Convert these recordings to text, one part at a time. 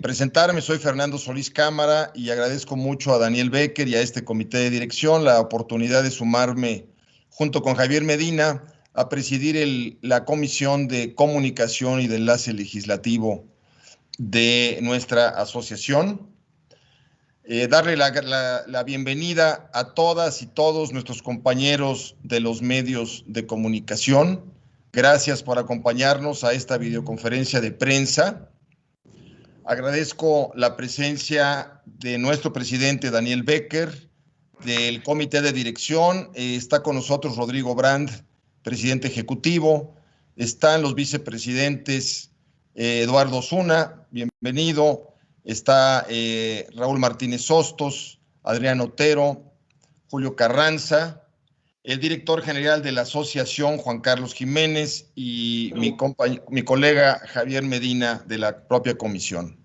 presentarme. Soy Fernando Solís Cámara y agradezco mucho a Daniel Becker y a este comité de dirección la oportunidad de sumarme junto con Javier Medina a presidir la Comisión de Comunicación y de Enlace Legislativo de nuestra asociación. Darle la bienvenida a todas y todos nuestros compañeros de los medios de comunicación. Gracias por acompañarnos a esta videoconferencia de prensa. Agradezco la presencia de nuestro presidente Daniel Becker, del comité de dirección. Está con nosotros Rodrigo Brand, presidente ejecutivo. Están los vicepresidentes Eduardo Osuna, bienvenido. Está Raúl Martínez Hostos, Adrián Otero, Julio Carranza, el director general de la asociación, Juan Carlos Jiménez, y mi colega Javier Medina, de la propia comisión.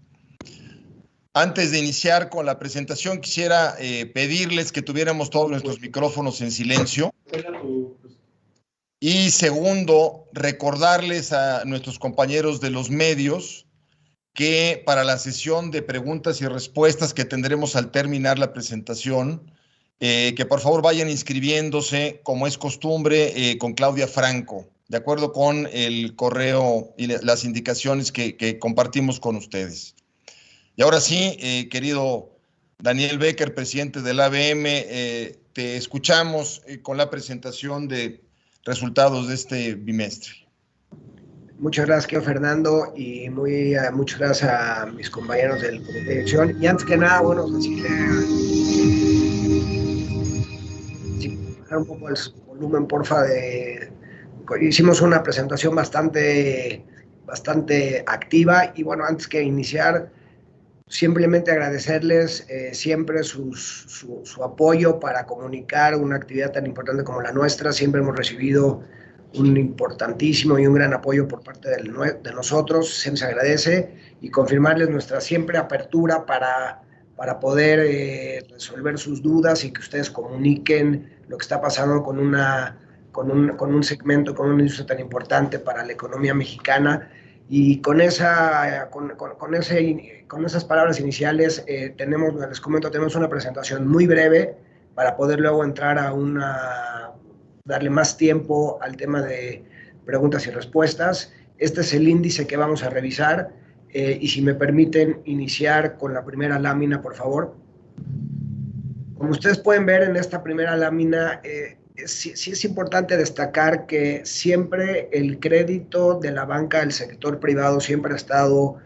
Antes de iniciar con la presentación, quisiera pedirles que tuviéramos todos nuestros micrófonos en silencio. Y segundo, recordarles a nuestros compañeros de los medios que para la sesión de preguntas y respuestas que tendremos al terminar la presentación, que por favor vayan inscribiéndose, como es costumbre, con Claudia Franco, de acuerdo con el correo y las indicaciones que compartimos con ustedes. Y ahora sí, querido Daniel Becker, presidente del ABM, te escuchamos con la presentación de resultados de este bimestre. Muchas gracias, querido Fernando, y muchas gracias a mis compañeros del comité de dirección. Y antes que nada, bueno, bajar un poco el volumen, porfa. Hicimos una presentación bastante activa y bueno, antes que iniciar, simplemente agradecerles siempre su apoyo para comunicar una actividad tan importante como la nuestra. Siempre hemos recibido un importantísimo y un gran apoyo por parte de nosotros, siempre se agradece, y confirmarles nuestra siempre apertura para poder resolver sus dudas y que ustedes comuniquen lo que está pasando con un segmento, con una industria tan importante para la economía mexicana. Y con esas palabras iniciales les comento, tenemos una presentación muy breve para poder luego entrar darle más tiempo al tema de preguntas y respuestas. Este es el índice que vamos a revisar y si me permiten iniciar con la primera lámina, por favor. Como ustedes pueden ver en esta primera lámina, sí es importante destacar que siempre el crédito de la banca del sector privado siempre ha estado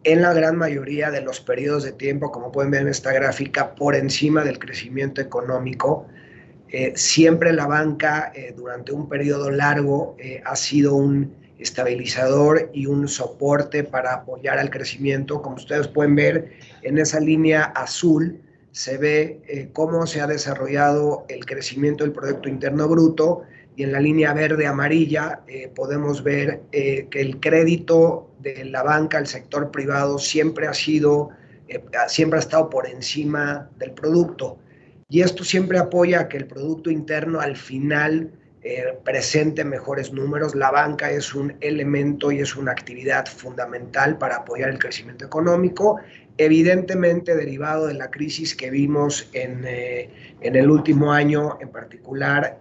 en la gran mayoría de los periodos de tiempo, como pueden ver en esta gráfica, por encima del crecimiento económico. Siempre la banca durante un periodo largo ha sido un estabilizador y un soporte para apoyar al crecimiento. Como ustedes pueden ver en esa línea azul, se ve cómo se ha desarrollado el crecimiento del Producto Interno Bruto, y en la línea verde amarilla podemos ver que el crédito de la banca al sector privado siempre ha estado por encima del producto, y esto siempre apoya a que el Producto Interno al final presente mejores números. La banca es un elemento y es una actividad fundamental para apoyar el crecimiento económico, evidentemente derivado de la crisis que vimos en el último año en particular.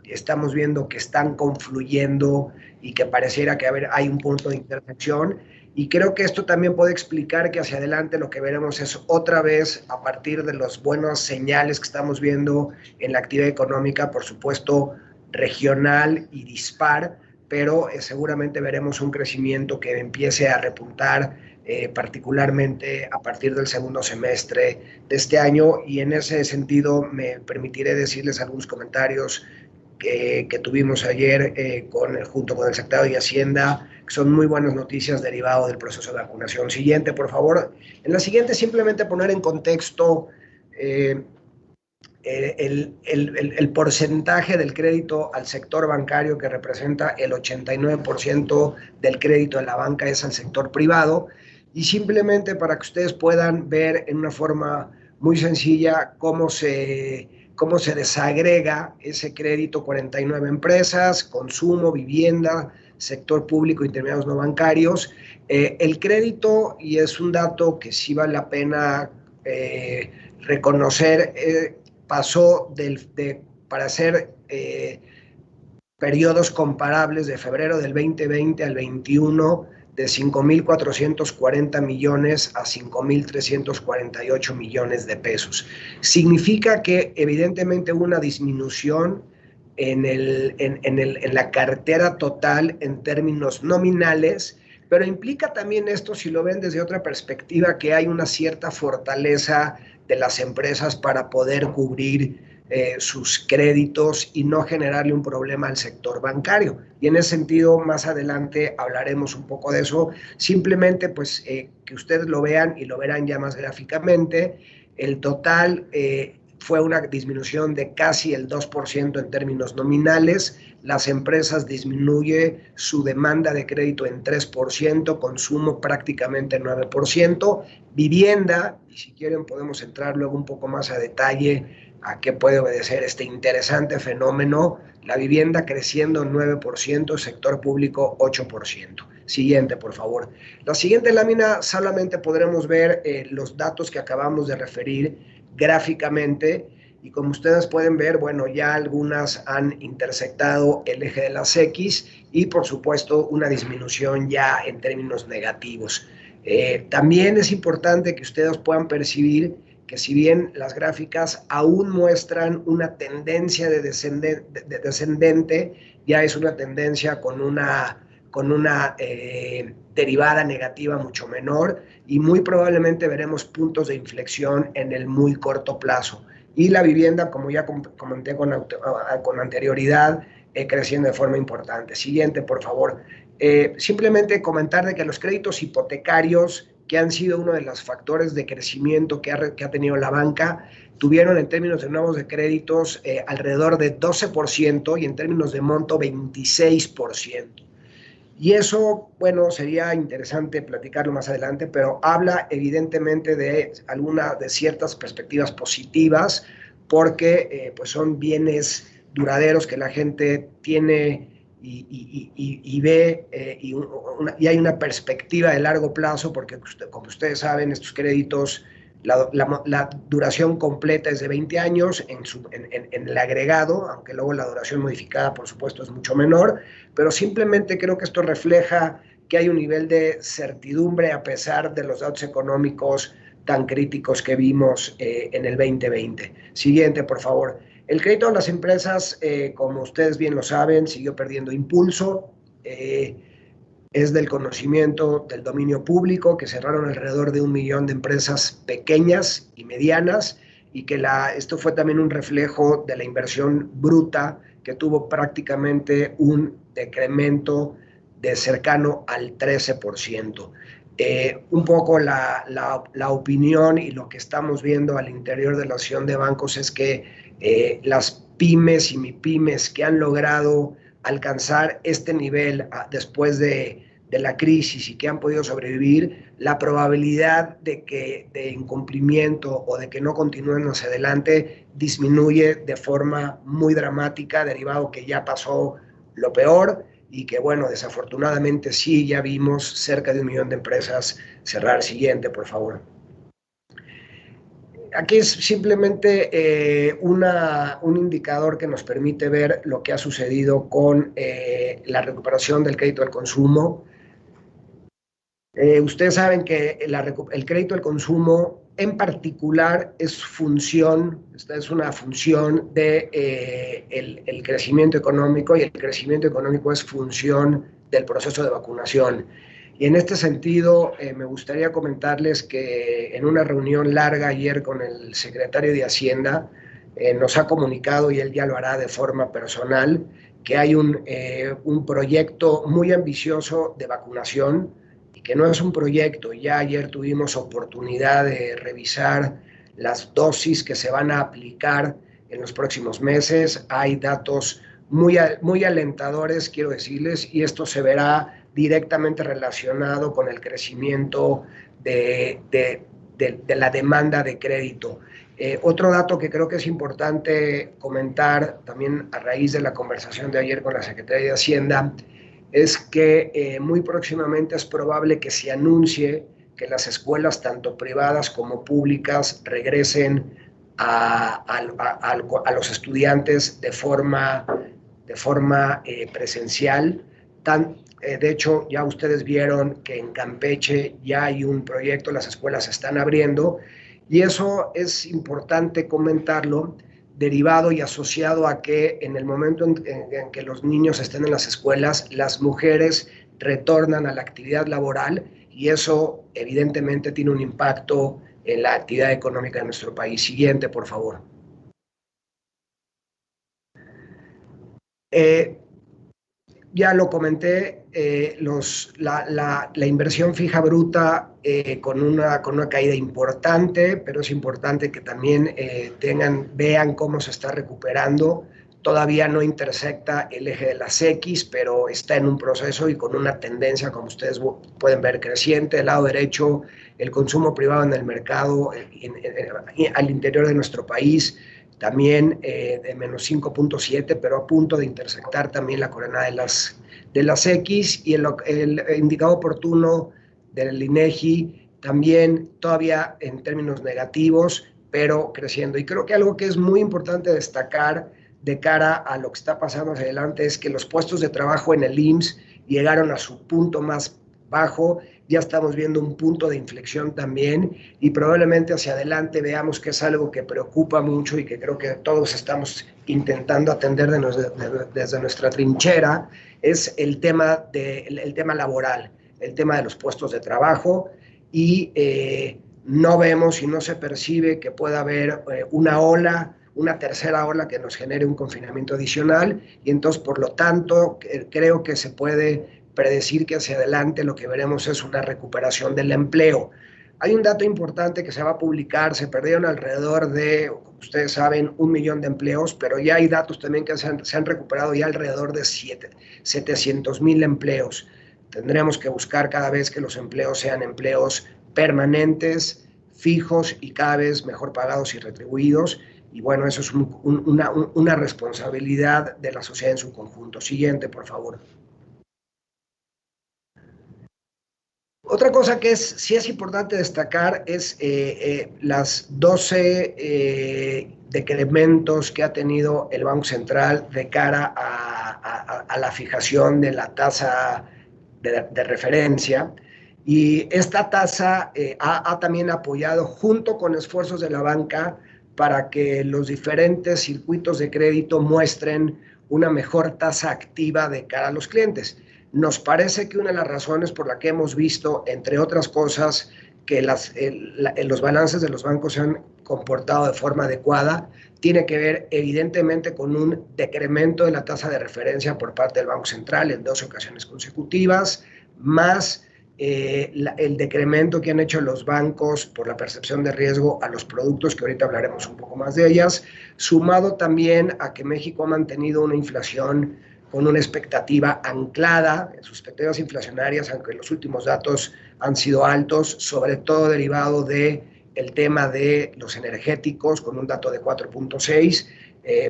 Estamos viendo que están confluyendo y que pareciera que hay un punto de intersección, y creo que esto también puede explicar que hacia adelante lo que veremos es otra vez, a partir de los buenos señales que estamos viendo en la actividad económica, por supuesto regional y dispar, pero seguramente veremos un crecimiento que empiece a repuntar particularmente a partir del segundo semestre de este año. Y en ese sentido me permitiré decirles algunos comentarios que tuvimos ayer junto con el secretario de Hacienda, que son muy buenas noticias derivado del proceso de vacunación. Siguiente, por favor. En la siguiente, simplemente poner en contexto el porcentaje del crédito al sector bancario, que representa el 89% del crédito de la banca es al sector privado, y simplemente para que ustedes puedan ver en una forma muy sencilla cómo se desagrega ese crédito: 49 empresas, consumo, vivienda, sector público y intermediarios no bancarios. El crédito, y es un dato que sí vale la pena reconocer, pasó para ser periodos comparables de febrero del 2020 al 21 de 5.440 millones a 5.348 millones de pesos. Significa que evidentemente hubo una disminución en la cartera total en términos nominales, pero implica también esto, si lo ven desde otra perspectiva, que hay una cierta fortaleza de las empresas para poder cubrir sus créditos y no generarle un problema al sector bancario. Y en ese sentido, más adelante hablaremos un poco de eso. Simplemente, pues, que ustedes lo vean y lo verán ya más gráficamente. El total fue una disminución de casi el 2% en términos nominales. Las empresas disminuye su demanda de crédito en 3%, consumo prácticamente 9%. Vivienda, y si quieren podemos entrar luego un poco más a detalle a qué puede obedecer este interesante fenómeno. La vivienda creciendo 9%, sector público 8%. Siguiente, por favor. La siguiente lámina solamente podremos ver los datos que acabamos de referir gráficamente, y como ustedes pueden ver, bueno, ya algunas han intersectado el eje de las X y por supuesto una disminución ya en términos negativos. También es importante que ustedes puedan percibir que si bien las gráficas aún muestran una tendencia descendente, ya es una tendencia con una derivada negativa mucho menor, y muy probablemente veremos puntos de inflexión en el muy corto plazo. Y la vivienda, como ya comenté con anterioridad, creciendo de forma importante. Siguiente, por favor. Simplemente comentar de que los créditos hipotecarios, que han sido uno de los factores de crecimiento que ha tenido la banca, tuvieron en términos de nuevos de créditos alrededor de 12% y en términos de monto 26%. Y eso, bueno, sería interesante platicarlo más adelante, pero habla evidentemente de ciertas perspectivas positivas, porque pues son bienes duraderos que la gente tiene y ve, y hay una perspectiva de largo plazo, porque como ustedes saben, estos créditos, la duración completa es de 20 años en el agregado, aunque luego la duración modificada, por supuesto, es mucho menor, pero simplemente creo que esto refleja que hay un nivel de certidumbre a pesar de los datos económicos tan críticos que vimos en el 2020. Siguiente, por favor. El crédito a las empresas, como ustedes bien lo saben, siguió perdiendo impulso. Es del conocimiento del dominio público que cerraron alrededor de 1 millón de empresas pequeñas y medianas, y que esto fue también un reflejo de la inversión bruta, que tuvo prácticamente un decremento de cercano al 13%. Un poco la opinión y lo que estamos viendo al interior de la Asociación de Bancos es que las pymes y mipymes que han logrado alcanzar este nivel después de la crisis y que han podido sobrevivir, la probabilidad de incumplimiento o de que no continúen hacia adelante disminuye de forma muy dramática, derivado que ya pasó lo peor y que, bueno, desafortunadamente sí, ya vimos cerca de 1 millón de empresas cerrar. Siguiente, por favor. Aquí es simplemente un indicador que nos permite ver lo que ha sucedido con la recuperación del crédito al consumo. Ustedes saben que el crédito al consumo en particular es una función del el crecimiento económico, y el crecimiento económico es función del proceso de vacunación. Y en este sentido, me gustaría comentarles que en una reunión larga ayer con el secretario de Hacienda, nos ha comunicado, y él ya lo hará de forma personal, que hay un proyecto muy ambicioso de vacunación, y que no es un proyecto. Ya ayer tuvimos oportunidad de revisar las dosis que se van a aplicar en los próximos meses. Hay datos muy alentadores, quiero decirles, y esto se verá directamente relacionado con el crecimiento de la demanda de crédito. Otro dato que creo que es importante comentar, también a raíz de la conversación de ayer con la Secretaría de Hacienda, es que muy próximamente es probable que se anuncie que las escuelas, tanto privadas como públicas, regresen a los estudiantes de forma presencial. De hecho, ya ustedes vieron que en Campeche ya hay un proyecto, las escuelas se están abriendo, y eso es importante comentarlo, derivado y asociado a que en el momento en que los niños estén en las escuelas, las mujeres retornan a la actividad laboral, y eso evidentemente tiene un impacto en la actividad económica de nuestro país. Siguiente, por favor. Ya lo comenté, la inversión fija bruta con una caída importante, pero es importante que también vean cómo se está recuperando. Todavía no intersecta el eje de las X, pero está en un proceso y con una tendencia, como ustedes pueden ver, creciente. Del lado derecho, el consumo privado en el mercado al interior de nuestro país, también de menos 5.7, pero a punto de intersectar también la coordenada de las X, y el indicador oportuno del INEGI también todavía en términos negativos, pero creciendo. Y creo que algo que es muy importante destacar de cara a lo que está pasando hacia adelante es que los puestos de trabajo en el IMSS llegaron a su punto más bajo. Ya estamos viendo un punto de inflexión también, y probablemente hacia adelante veamos que es algo que preocupa mucho y que creo que todos estamos intentando atender desde nuestra trinchera, es el tema laboral, el tema de los puestos de trabajo, y no vemos y no se percibe que pueda haber una tercera ola que nos genere un confinamiento adicional, y entonces, por lo tanto, creo que se puede predecir que hacia adelante lo que veremos es una recuperación del empleo. Hay un dato importante que se va a publicar: se perdieron alrededor de, como ustedes saben, 1 millón de empleos, pero ya hay datos también que se han recuperado ya alrededor de 700,000 empleos. Tendremos que buscar cada vez que los empleos sean empleos permanentes, fijos y cada vez mejor pagados y retribuidos. Y bueno, eso es una responsabilidad de la sociedad en su conjunto. Siguiente, por favor. Otra cosa que sí es importante destacar es las 12 decrementos que ha tenido el Banco Central de cara a la fijación de la tasa de referencia. Y esta tasa ha también apoyado, junto con esfuerzos de la banca, para que los diferentes circuitos de crédito muestren una mejor tasa activa de cara a los clientes. Nos parece que una de las razones por la que hemos visto, entre otras cosas, que los balances de los bancos se han comportado de forma adecuada, tiene que ver evidentemente con un decremento de la tasa de referencia por parte del Banco Central en 2 ocasiones consecutivas, más el decremento que han hecho los bancos por la percepción de riesgo a los productos, que ahorita hablaremos un poco más de ellas, sumado también a que México ha mantenido una inflación con una expectativa anclada en sus expectativas inflacionarias, aunque los últimos datos han sido altos, sobre todo derivado del tema de los energéticos, con un dato de 4.6.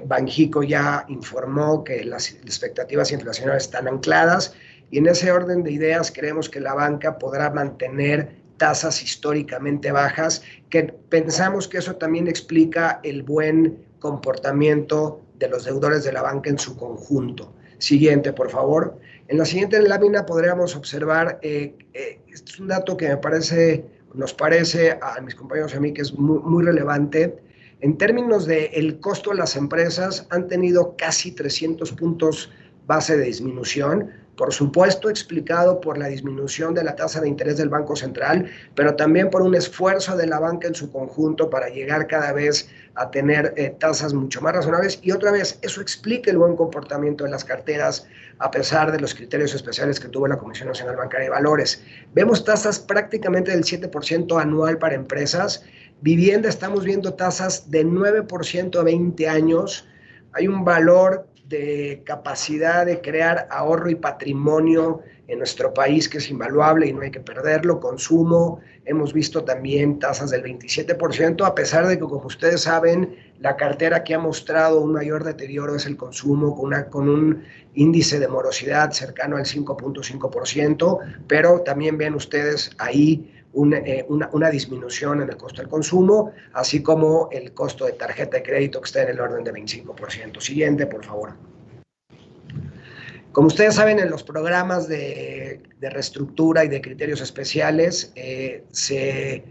Banxico ya informó que las expectativas inflacionarias están ancladas, y en ese orden de ideas creemos que la banca podrá mantener tasas históricamente bajas, que pensamos que eso también explica el buen comportamiento de los deudores de la banca en su conjunto. Siguiente, por favor. En la siguiente lámina podríamos observar, este es un dato que nos parece a mis compañeros y a mí que es muy relevante. En términos del costo de las empresas, han tenido casi 300 puntos base de disminución, por supuesto explicado por la disminución de la tasa de interés del Banco Central, pero también por un esfuerzo de la banca en su conjunto para llegar cada vez a tener tasas mucho más razonables. Y otra vez, eso explica el buen comportamiento de las carteras, a pesar de los criterios especiales que tuvo la Comisión Nacional Bancaria de Valores. Vemos tasas prácticamente del 7% anual para empresas. Vivienda, estamos viendo tasas de 9% a 20 años. Hay un valor de capacidad de crear ahorro y patrimonio en nuestro país, que es invaluable y no hay que perderlo. Consumo, hemos visto también tasas del 27%, a pesar de que, como ustedes saben, la cartera que ha mostrado un mayor deterioro es el consumo, con un índice de morosidad cercano al 5.5%, pero también ven ustedes ahí una disminución en el costo del consumo, así como el costo de tarjeta de crédito, que está en el orden de 25%. Siguiente, por favor. Como ustedes saben, en los programas de reestructura y de criterios especiales se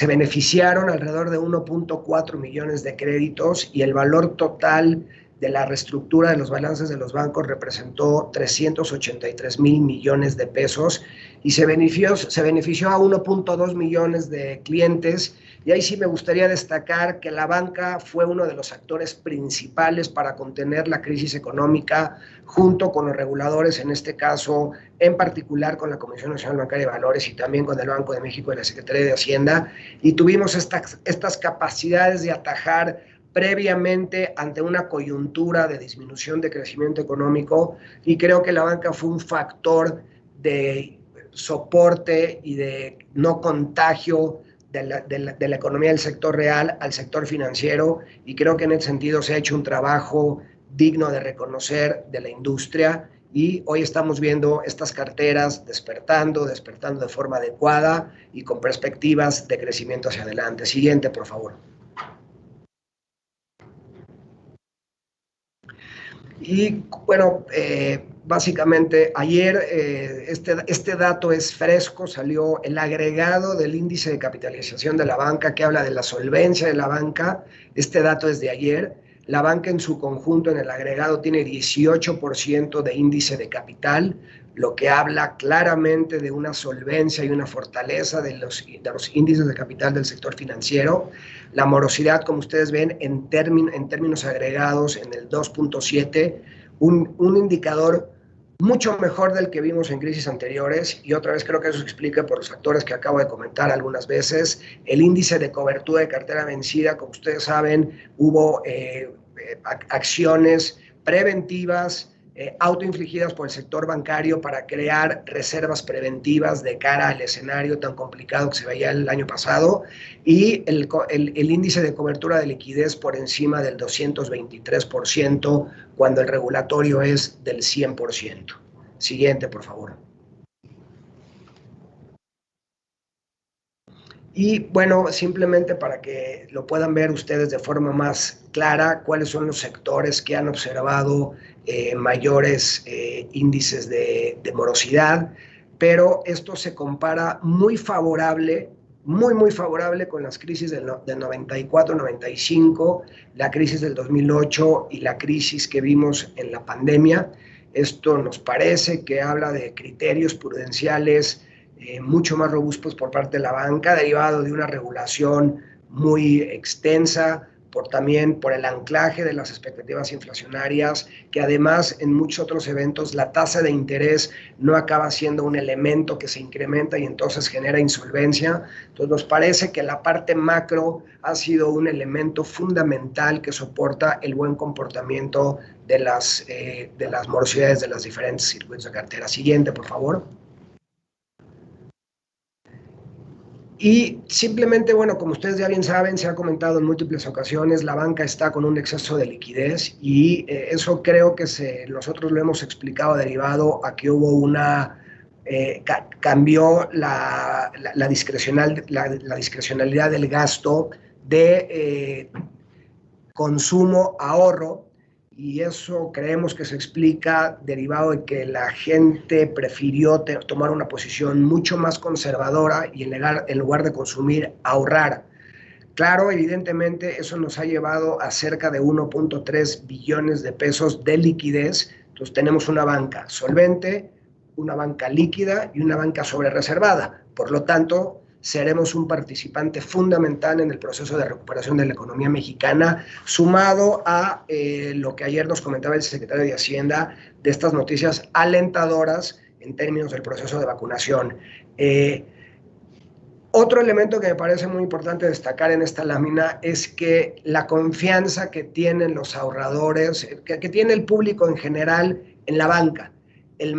beneficiaron alrededor de 1.4 millones de créditos, y el valor total de la reestructura de los balances de los bancos representó 383,000 millones de pesos, y se benefició a 1.2 millones de clientes. Y ahí sí me gustaría destacar que la banca fue uno de los actores principales para contener la crisis económica, junto con los reguladores, en este caso, en particular con la Comisión Nacional Bancaria de Valores y también con el Banco de México y la Secretaría de Hacienda, y tuvimos estas capacidades de atajar previamente ante una coyuntura de disminución de crecimiento económico, y creo que la banca fue un factor de soporte y de no contagio de la economía del sector real al sector financiero, y creo que en ese sentido se ha hecho un trabajo digno de reconocer de la industria, y hoy estamos viendo estas carteras despertando de forma adecuada y con perspectivas de crecimiento hacia adelante. Siguiente, por favor. Y bueno, básicamente ayer este dato es fresco, salió el agregado del índice de capitalización de la banca, que habla de la solvencia de la banca. Este dato es de ayer. La banca en su conjunto, en el agregado, tiene 18% de índice de capital, lo que habla claramente de una solvencia y una fortaleza de los índices de capital del sector financiero. La morosidad, como ustedes ven, en términos agregados, en el 2.7, un indicador mucho mejor del que vimos en crisis anteriores, y otra vez creo que eso se explica por los factores que acabo de comentar algunas veces. El índice de cobertura de cartera vencida, como ustedes saben, hubo acciones preventivas autoinfligidas por el sector bancario para crear reservas preventivas de cara al escenario tan complicado que se veía el año pasado, y el índice de cobertura de liquidez por encima del 223%, cuando el regulatorio es del 100%. Siguiente, por favor. Y bueno, simplemente para que lo puedan ver ustedes de forma más clara, cuáles son los sectores que han observado mayores índices de morosidad, pero esto se compara muy favorable con las crisis del 94-95, la crisis del 2008 y la crisis que vimos en la pandemia. Esto nos parece que habla de criterios prudenciales mucho más robustos por parte de la banca, derivado de una regulación muy extensa, también por el anclaje de las expectativas inflacionarias, que además en muchos otros eventos la tasa de interés no acaba siendo un elemento que se incrementa y entonces genera insolvencia. Entonces nos parece que la parte macro ha sido un elemento fundamental que soporta el buen comportamiento de las morosidades de los diferentes circuitos de cartera. Siguiente, por favor. Y simplemente, bueno, como ustedes ya bien saben, se ha comentado en múltiples ocasiones, la banca está con un exceso de liquidez, y eso creo que nosotros lo hemos explicado derivado a que hubo cambió la discrecionalidad del gasto de consumo-ahorro, y eso creemos que se explica derivado de que la gente prefirió tomar una posición mucho más conservadora y en lugar de consumir, ahorrar. Claro, evidentemente eso nos ha llevado a cerca de 1.3 billones de pesos de liquidez. Entonces tenemos una banca solvente, una banca líquida y una banca sobrereservada. Por lo tanto, seremos un participante fundamental en el proceso de recuperación de la economía mexicana, sumado a lo que ayer nos comentaba el secretario de Hacienda, de estas noticias alentadoras en términos del proceso de vacunación. Otro elemento que me parece muy importante destacar en esta lámina es que la confianza que tienen los ahorradores, que tiene el público en general en la banca, el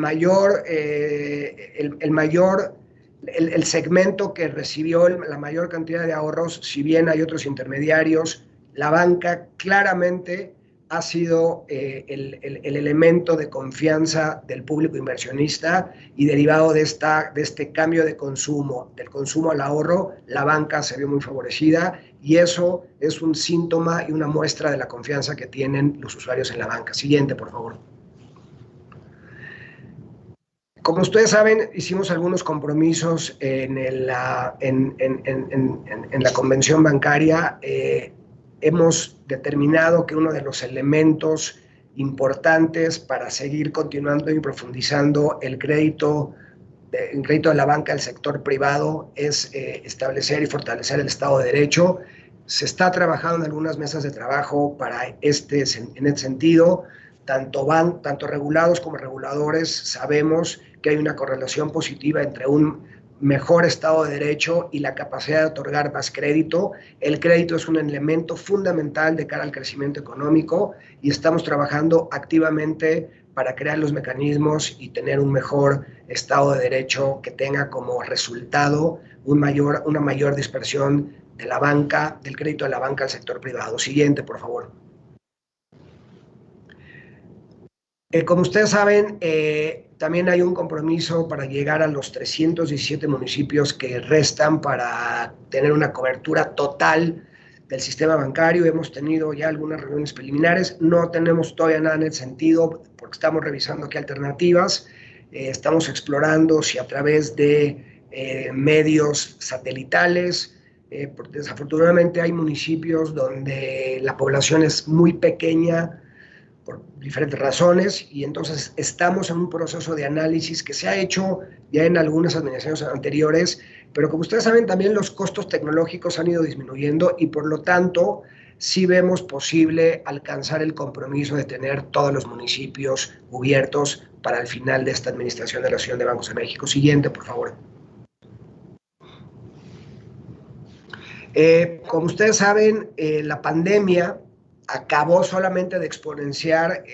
segmento que recibió la mayor cantidad de ahorros, si bien hay otros intermediarios, la banca claramente ha sido el elemento de confianza del público inversionista, y derivado de este cambio de consumo, del consumo al ahorro, la banca se vio muy favorecida, y eso es un síntoma y una muestra de la confianza que tienen los usuarios en la banca. Siguiente, por favor. Como ustedes saben, hicimos algunos compromisos en la convención bancaria. Hemos determinado que uno de los elementos importantes para seguir continuando y profundizando el crédito de la banca al sector privado es establecer y fortalecer el Estado de Derecho. Se está trabajando en algunas mesas de trabajo en este sentido. Tanto regulados como reguladores sabemos que hay una correlación positiva entre un mejor Estado de Derecho y la capacidad de otorgar más crédito. El crédito es un elemento fundamental de cara al crecimiento económico, y estamos trabajando activamente para crear los mecanismos y tener un mejor Estado de Derecho que tenga como resultado una mayor dispersión de la banca, del crédito de la banca al sector privado. Siguiente, por favor. Como ustedes saben, también hay un compromiso para llegar a los 317 municipios que restan para tener una cobertura total del sistema bancario. Hemos tenido ya algunas reuniones preliminares, no tenemos todavía nada en ese sentido porque estamos revisando qué alternativas. Estamos explorando si a través de medios satelitales. Desafortunadamente hay municipios donde la población es muy pequeña por diferentes razones, y entonces estamos en un proceso de análisis que se ha hecho ya en algunas administraciones anteriores, pero como ustedes saben, también los costos tecnológicos han ido disminuyendo, y por lo tanto sí vemos posible alcanzar el compromiso de tener todos los municipios cubiertos para el final de esta administración de la Asociación de Bancos de México. Siguiente, por favor. Como ustedes saben, la pandemia acabó solamente de exponenciar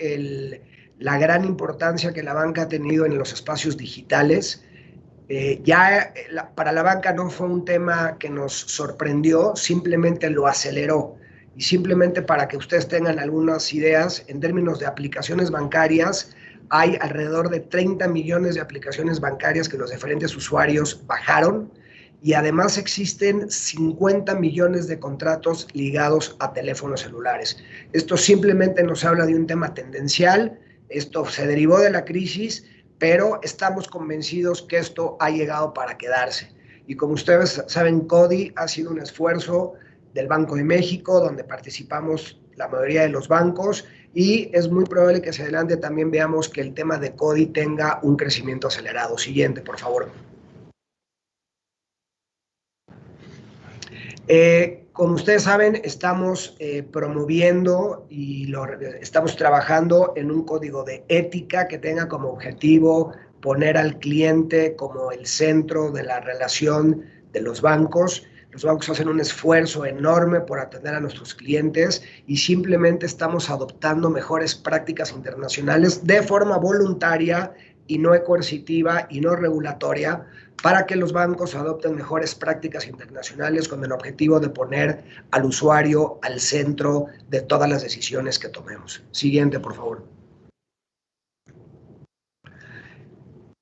la gran importancia que la banca ha tenido en los espacios digitales. Para la banca no fue un tema que nos sorprendió, simplemente lo aceleró. Y simplemente para que ustedes tengan algunas ideas, en términos de aplicaciones bancarias, hay alrededor de 30 millones de aplicaciones bancarias que los diferentes usuarios bajaron, y además existen 50 millones de contratos ligados a teléfonos celulares. Esto simplemente nos habla de un tema tendencial. Esto se derivó de la crisis, pero estamos convencidos que esto ha llegado para quedarse. Y como ustedes saben, CODI ha sido un esfuerzo del Banco de México, donde participamos la mayoría de los bancos, y es muy probable que hacia adelante también veamos que el tema de CODI tenga un crecimiento acelerado. Siguiente, por favor. Como ustedes saben, estamos promoviendo y estamos trabajando en un código de ética que tenga como objetivo poner al cliente como el centro de la relación de los bancos. Los bancos hacen un esfuerzo enorme por atender a nuestros clientes, y simplemente estamos adoptando mejores prácticas internacionales de forma voluntaria y no coercitiva y no regulatoria, para que los bancos adopten mejores prácticas internacionales con el objetivo de poner al usuario al centro de todas las decisiones que tomemos. Siguiente, por favor.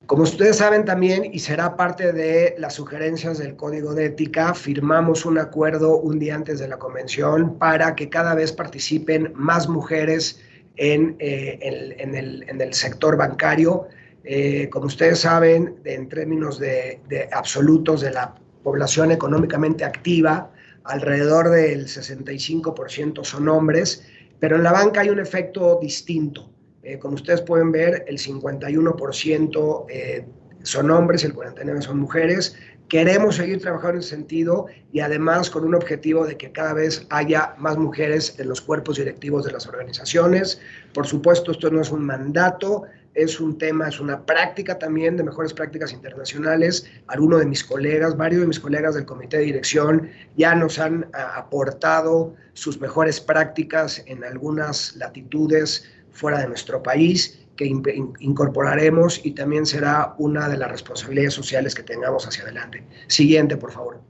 Como ustedes saben también, y será parte de las sugerencias del Código de Ética, firmamos un acuerdo un día antes de la convención para que cada vez participen más mujeres en el sector bancario. Como ustedes saben, en términos de absolutos de la población económicamente activa, alrededor del 65% son hombres, pero en la banca hay un efecto distinto. Como ustedes pueden ver, el 51% son hombres y el 49% son mujeres. Queremos seguir trabajando en ese sentido, y además con un objetivo de que cada vez haya más mujeres en los cuerpos directivos de las organizaciones. Por supuesto, esto no es un mandato, es un tema, es una práctica también de mejores prácticas internacionales. Algunos de mis colegas, varios de mis colegas del comité de dirección ya nos han aportado sus mejores prácticas en algunas latitudes fuera de nuestro país, que incorporaremos, y también será una de las responsabilidades sociales que tengamos hacia adelante. Siguiente, por favor.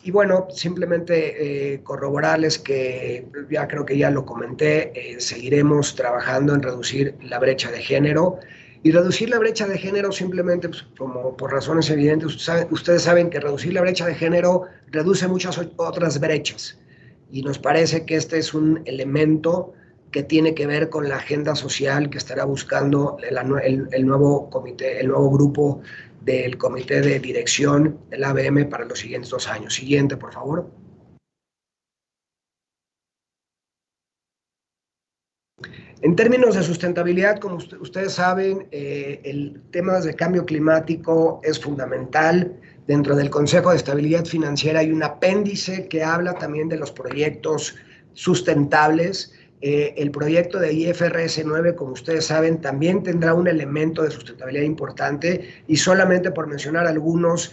Y bueno, simplemente corroborarles que ya creo que ya lo comenté, seguiremos trabajando en reducir la brecha de género. Y reducir la brecha de género simplemente, pues, como por razones evidentes, ustedes saben que reducir la brecha de género reduce muchas otras brechas. Y nos parece que este es un elemento que tiene que ver con la agenda social que estará buscando el nuevo comité, el nuevo grupo del comité de dirección del ABM para los siguientes 2 años. Siguiente, por favor. En términos de sustentabilidad, como ustedes saben, el tema de cambio climático es fundamental. Dentro del Consejo de Estabilidad Financiera hay un apéndice que habla también de los proyectos sustentables. El proyecto de IFRS 9, como ustedes saben, también tendrá un elemento de sustentabilidad importante, y solamente por mencionar algunos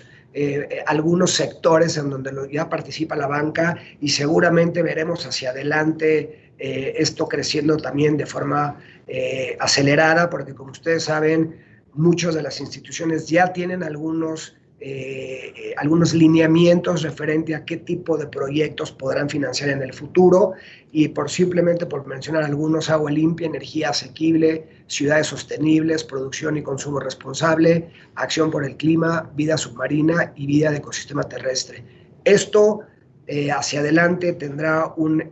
sectores en donde ya participa la banca, y seguramente veremos hacia adelante esto creciendo también de forma acelerada, porque como ustedes saben, muchas de las instituciones ya tienen algunos lineamientos referente a qué tipo de proyectos podrán financiar en el futuro, y simplemente por mencionar algunos: agua limpia, energía asequible, ciudades sostenibles, producción y consumo responsable, acción por el clima, vida submarina y vida de ecosistema terrestre. Esto hacia adelante tendrá un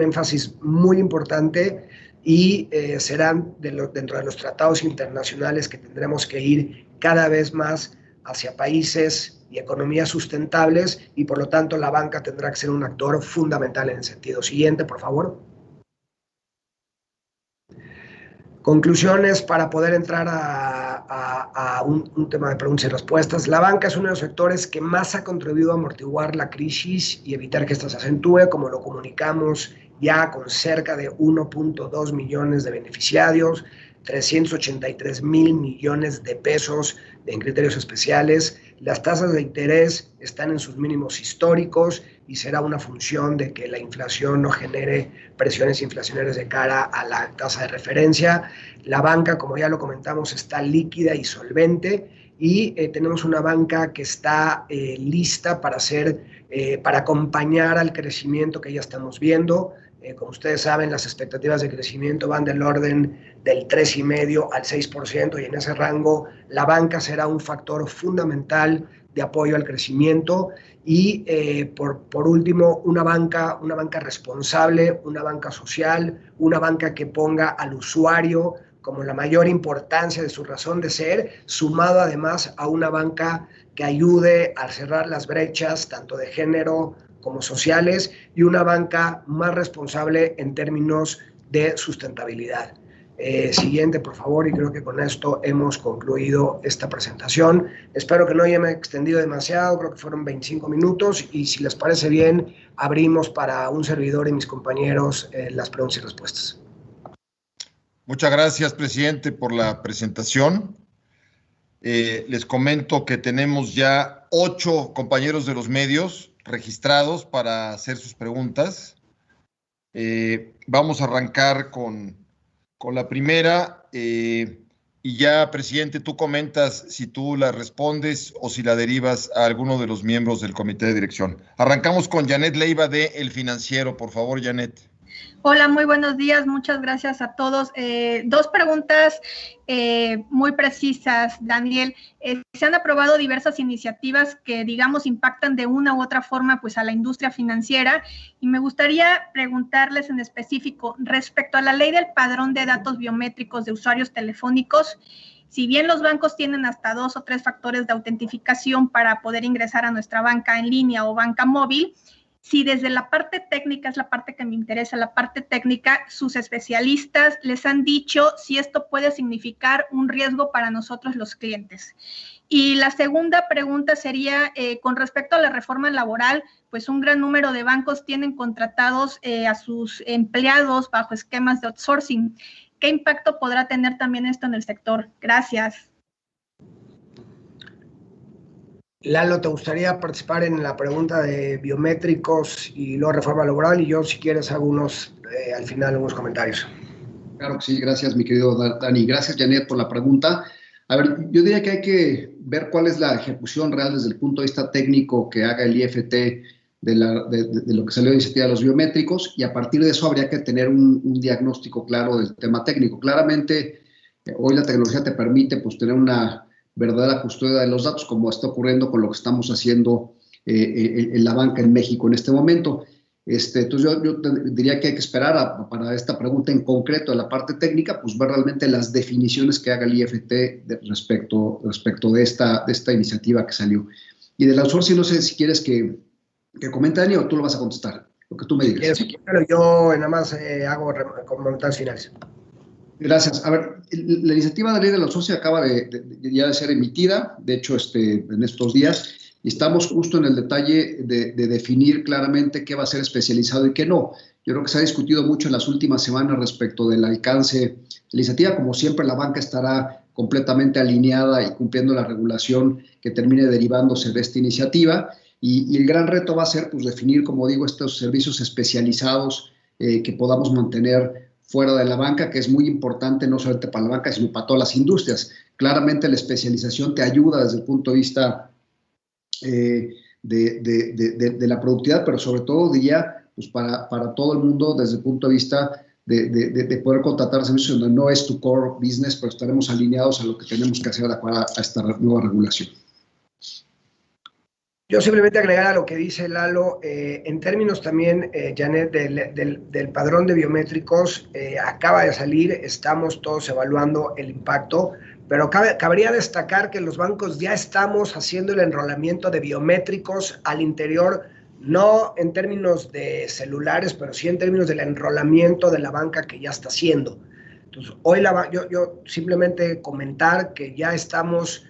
énfasis muy importante, y serán dentro de los tratados internacionales que tendremos que ir cada vez más hacia países y economías sustentables, y por lo tanto la banca tendrá que ser un actor fundamental en el sentido. Siguiente, por favor. Conclusiones para poder entrar a un tema de preguntas y respuestas. La banca es uno de los sectores que más ha contribuido a amortiguar la crisis y evitar que ésta se acentúe, como lo comunicamos ya, con cerca de 1.2 millones de beneficiarios, 383,000 millones de pesos en criterios especiales. Las tasas de interés están en sus mínimos históricos, y será una función de que la inflación no genere presiones inflacionarias de cara a la tasa de referencia. La banca, como ya lo comentamos, está líquida y solvente, y tenemos una banca que está lista para acompañar al crecimiento que ya estamos viendo. Como ustedes saben, las expectativas de crecimiento van del orden del 3,5% al 6%, y en ese rango la banca será un factor fundamental de apoyo al crecimiento. Y por último, una banca responsable, una banca social, una banca que ponga al usuario como la mayor importancia de su razón de ser, sumado además a una banca que ayude a cerrar las brechas tanto de género como sociales, y una banca más responsable en términos de sustentabilidad. Siguiente, por favor, y creo que con esto hemos concluido esta presentación. Espero que no haya extendido demasiado, creo que fueron 25 minutos, y si les parece bien, abrimos para un servidor y mis compañeros las preguntas y respuestas. Muchas gracias, presidente, por la presentación. Les comento que tenemos ya 8 compañeros de los medios registrados para hacer sus preguntas. Vamos a arrancar con la primera, y ya, presidente, tú comentas si tú la respondes o si la derivas a alguno de los miembros del comité de dirección. Arrancamos con Janet Leiva de El Financiero. Por favor, Janet. Hola, muy buenos días. Muchas gracias a todos. 2 preguntas muy precisas, Daniel. Se han aprobado diversas iniciativas que, digamos, impactan de una u otra forma pues a la industria financiera, y me gustaría preguntarles en específico respecto a la ley del padrón de datos biométricos de usuarios telefónicos. Si bien los bancos tienen hasta 2 o 3 factores de autentificación para poder ingresar a nuestra banca en línea o banca móvil, si desde la parte técnica, es la parte que me interesa, la parte técnica, sus especialistas les han dicho si esto puede significar un riesgo para nosotros los clientes. Y la segunda pregunta sería, con respecto a la reforma laboral, pues un gran número de bancos tienen contratados a sus empleados bajo esquemas de outsourcing. ¿Qué impacto podrá tener también esto en el sector? Gracias. Lalo, ¿te gustaría participar en la pregunta de biométricos y luego reforma laboral? Y yo, si quieres, hago al final algunos comentarios. Claro que sí, gracias, mi querido Dani. Gracias, Janet, por la pregunta. A ver, yo diría que hay que ver cuál es la ejecución real desde el punto de vista técnico que haga el IFT de lo que salió de iniciativa de los biométricos, y a partir de eso habría que tener un diagnóstico claro del tema técnico. Claramente, hoy la tecnología te permite pues, tener una verdadera custodia de los datos, como está ocurriendo con lo que estamos haciendo en la banca en México en este momento. Entonces yo diría que hay que esperar para esta pregunta en concreto de la parte técnica, pues ver realmente las definiciones que haga el IFT respecto de esta iniciativa que salió. Y del outsourcing, no sé si quieres que comente, Dani, o tú lo vas a contestar, lo que tú me digas. Pero yo nada más hago comentarios finales. Gracias. A ver, la iniciativa de ley del outsourcing acaba ya de ser emitida, de hecho, en estos días, y estamos justo en el detalle de definir claramente qué va a ser especializado y qué no. Yo creo que se ha discutido mucho en las últimas semanas respecto del alcance de la iniciativa. Como siempre, la banca estará completamente alineada y cumpliendo la regulación que termine derivándose de esta iniciativa, y el gran reto va a ser pues, definir, como digo, estos servicios especializados que podamos mantener fuera de la banca, que es muy importante no solamente para la banca, sino para todas las industrias. Claramente la especialización te ayuda desde el punto de vista de la productividad, pero sobre todo diría pues para todo el mundo desde el punto de vista de poder contratar servicios donde no es tu core business, pero estaremos alineados a lo que tenemos que hacer de acuerdo a esta nueva regulación. Yo simplemente agregar a lo que dice Lalo, en términos también, Janet, del padrón de biométricos, acaba de salir, estamos todos evaluando el impacto, pero cabría destacar que los bancos ya estamos haciendo el enrolamiento de biométricos al interior, no en términos de celulares, pero sí en términos del enrolamiento de la banca que ya está haciendo. Entonces, hoy yo simplemente comentar que ya estamos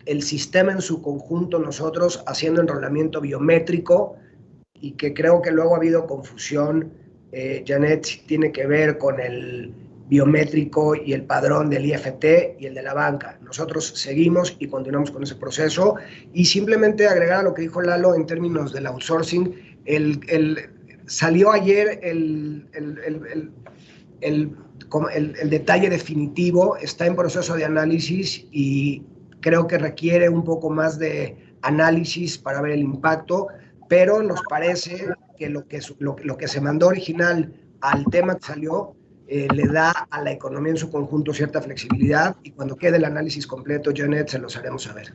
el sistema en su conjunto nosotros haciendo enrolamiento biométrico, y que creo que luego ha habido confusión, Janet, tiene que ver con el biométrico y el padrón del IFT y el de la banca. Nosotros seguimos y continuamos con ese proceso, y simplemente agregar a lo que dijo Lalo en términos del outsourcing, salió ayer el detalle definitivo, está en proceso de análisis y creo que requiere un poco más de análisis para ver el impacto, pero nos parece que lo que se mandó original al tema que salió le da a la economía en su conjunto cierta flexibilidad, y cuando quede el análisis completo, Janet, se los haremos saber.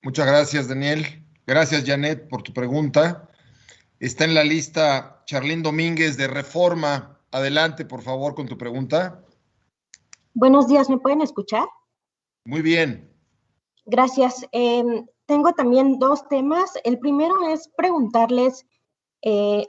Muchas gracias, Daniel. Gracias, Janet, por tu pregunta. Está en la lista Charlín Domínguez de Reforma. Adelante, por favor, con tu pregunta. Buenos días, ¿me pueden escuchar? Muy bien. Gracias. Tengo también dos temas. El primero es preguntarles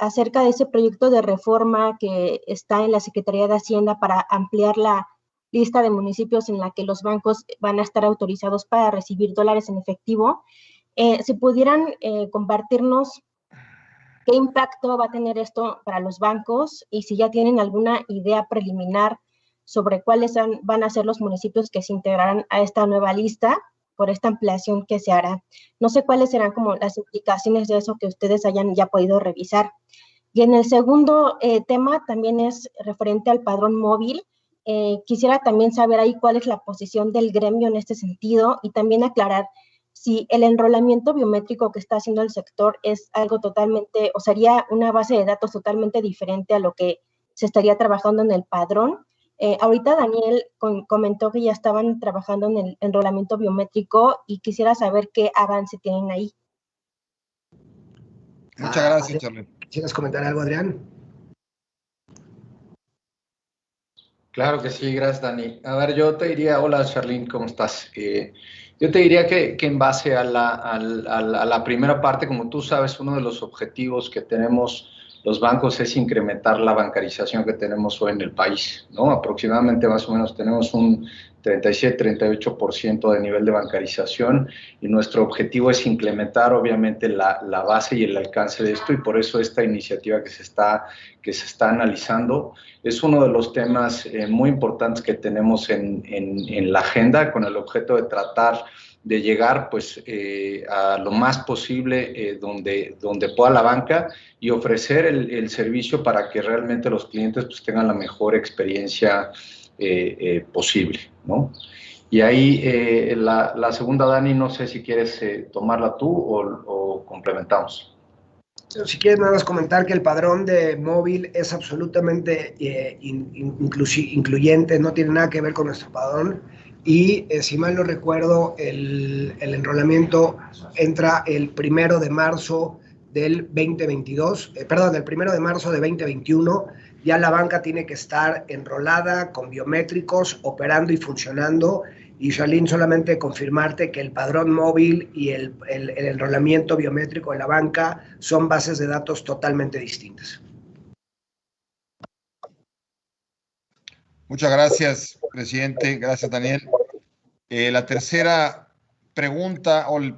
acerca de ese proyecto de reforma que está en la Secretaría de Hacienda para ampliar la lista de municipios en la que los bancos van a estar autorizados para recibir dólares en efectivo. Si pudieran compartirnos qué impacto va a tener esto para los bancos, y si ya tienen alguna idea preliminar sobre cuáles van a ser los municipios que se integrarán a esta nueva lista por esta ampliación que se hará. No sé cuáles serán como las implicaciones de eso que ustedes hayan ya podido revisar. Y en el segundo tema también es referente al padrón móvil. Quisiera también saber ahí cuál es la posición del gremio en este sentido, y también aclarar si el enrolamiento biométrico que está haciendo el sector es algo totalmente, o sería una base de datos totalmente diferente a lo que se estaría trabajando en el padrón. Ahorita Daniel comentó que ya estaban trabajando en el enrolamiento biométrico, y quisiera saber qué avance tienen ahí. Muchas gracias, Charlín. ¿Quieres comentar algo, Adrián? Claro que sí, gracias, Dani. A ver, yo te diría, hola, Charlene, ¿cómo estás? Yo te diría que en base a la primera parte, como tú sabes, uno de los objetivos que tenemos los bancos es incrementar la bancarización que tenemos hoy en el país, ¿no? Aproximadamente más o menos tenemos un 37-38% de nivel de bancarización y nuestro objetivo es implementar obviamente la base y el alcance de esto, y por eso esta iniciativa que se está analizando es uno de los temas muy importantes que tenemos en la agenda, con el objeto de tratar de llegar pues, a lo más posible donde pueda la banca y ofrecer el servicio para que realmente los clientes pues, tengan la mejor experiencia posible, ¿no? Y ahí la segunda, Dani, no sé si quieres tomarla tú o complementamos. Si quieres nada más comentar que el padrón de móvil es absolutamente incluyente, no tiene nada que ver con nuestro padrón. Y si mal no recuerdo, el enrolamiento entra el 1 de marzo del 2022, perdón, el 1 de marzo de 2021. Ya la banca tiene que estar enrolada con biométricos, operando y funcionando. Y Charlene, solamente confirmarte que el padrón móvil y el enrolamiento biométrico de la banca son bases de datos totalmente distintas. Muchas gracias, presidente. Gracias, Daniel. La tercera pregunta o el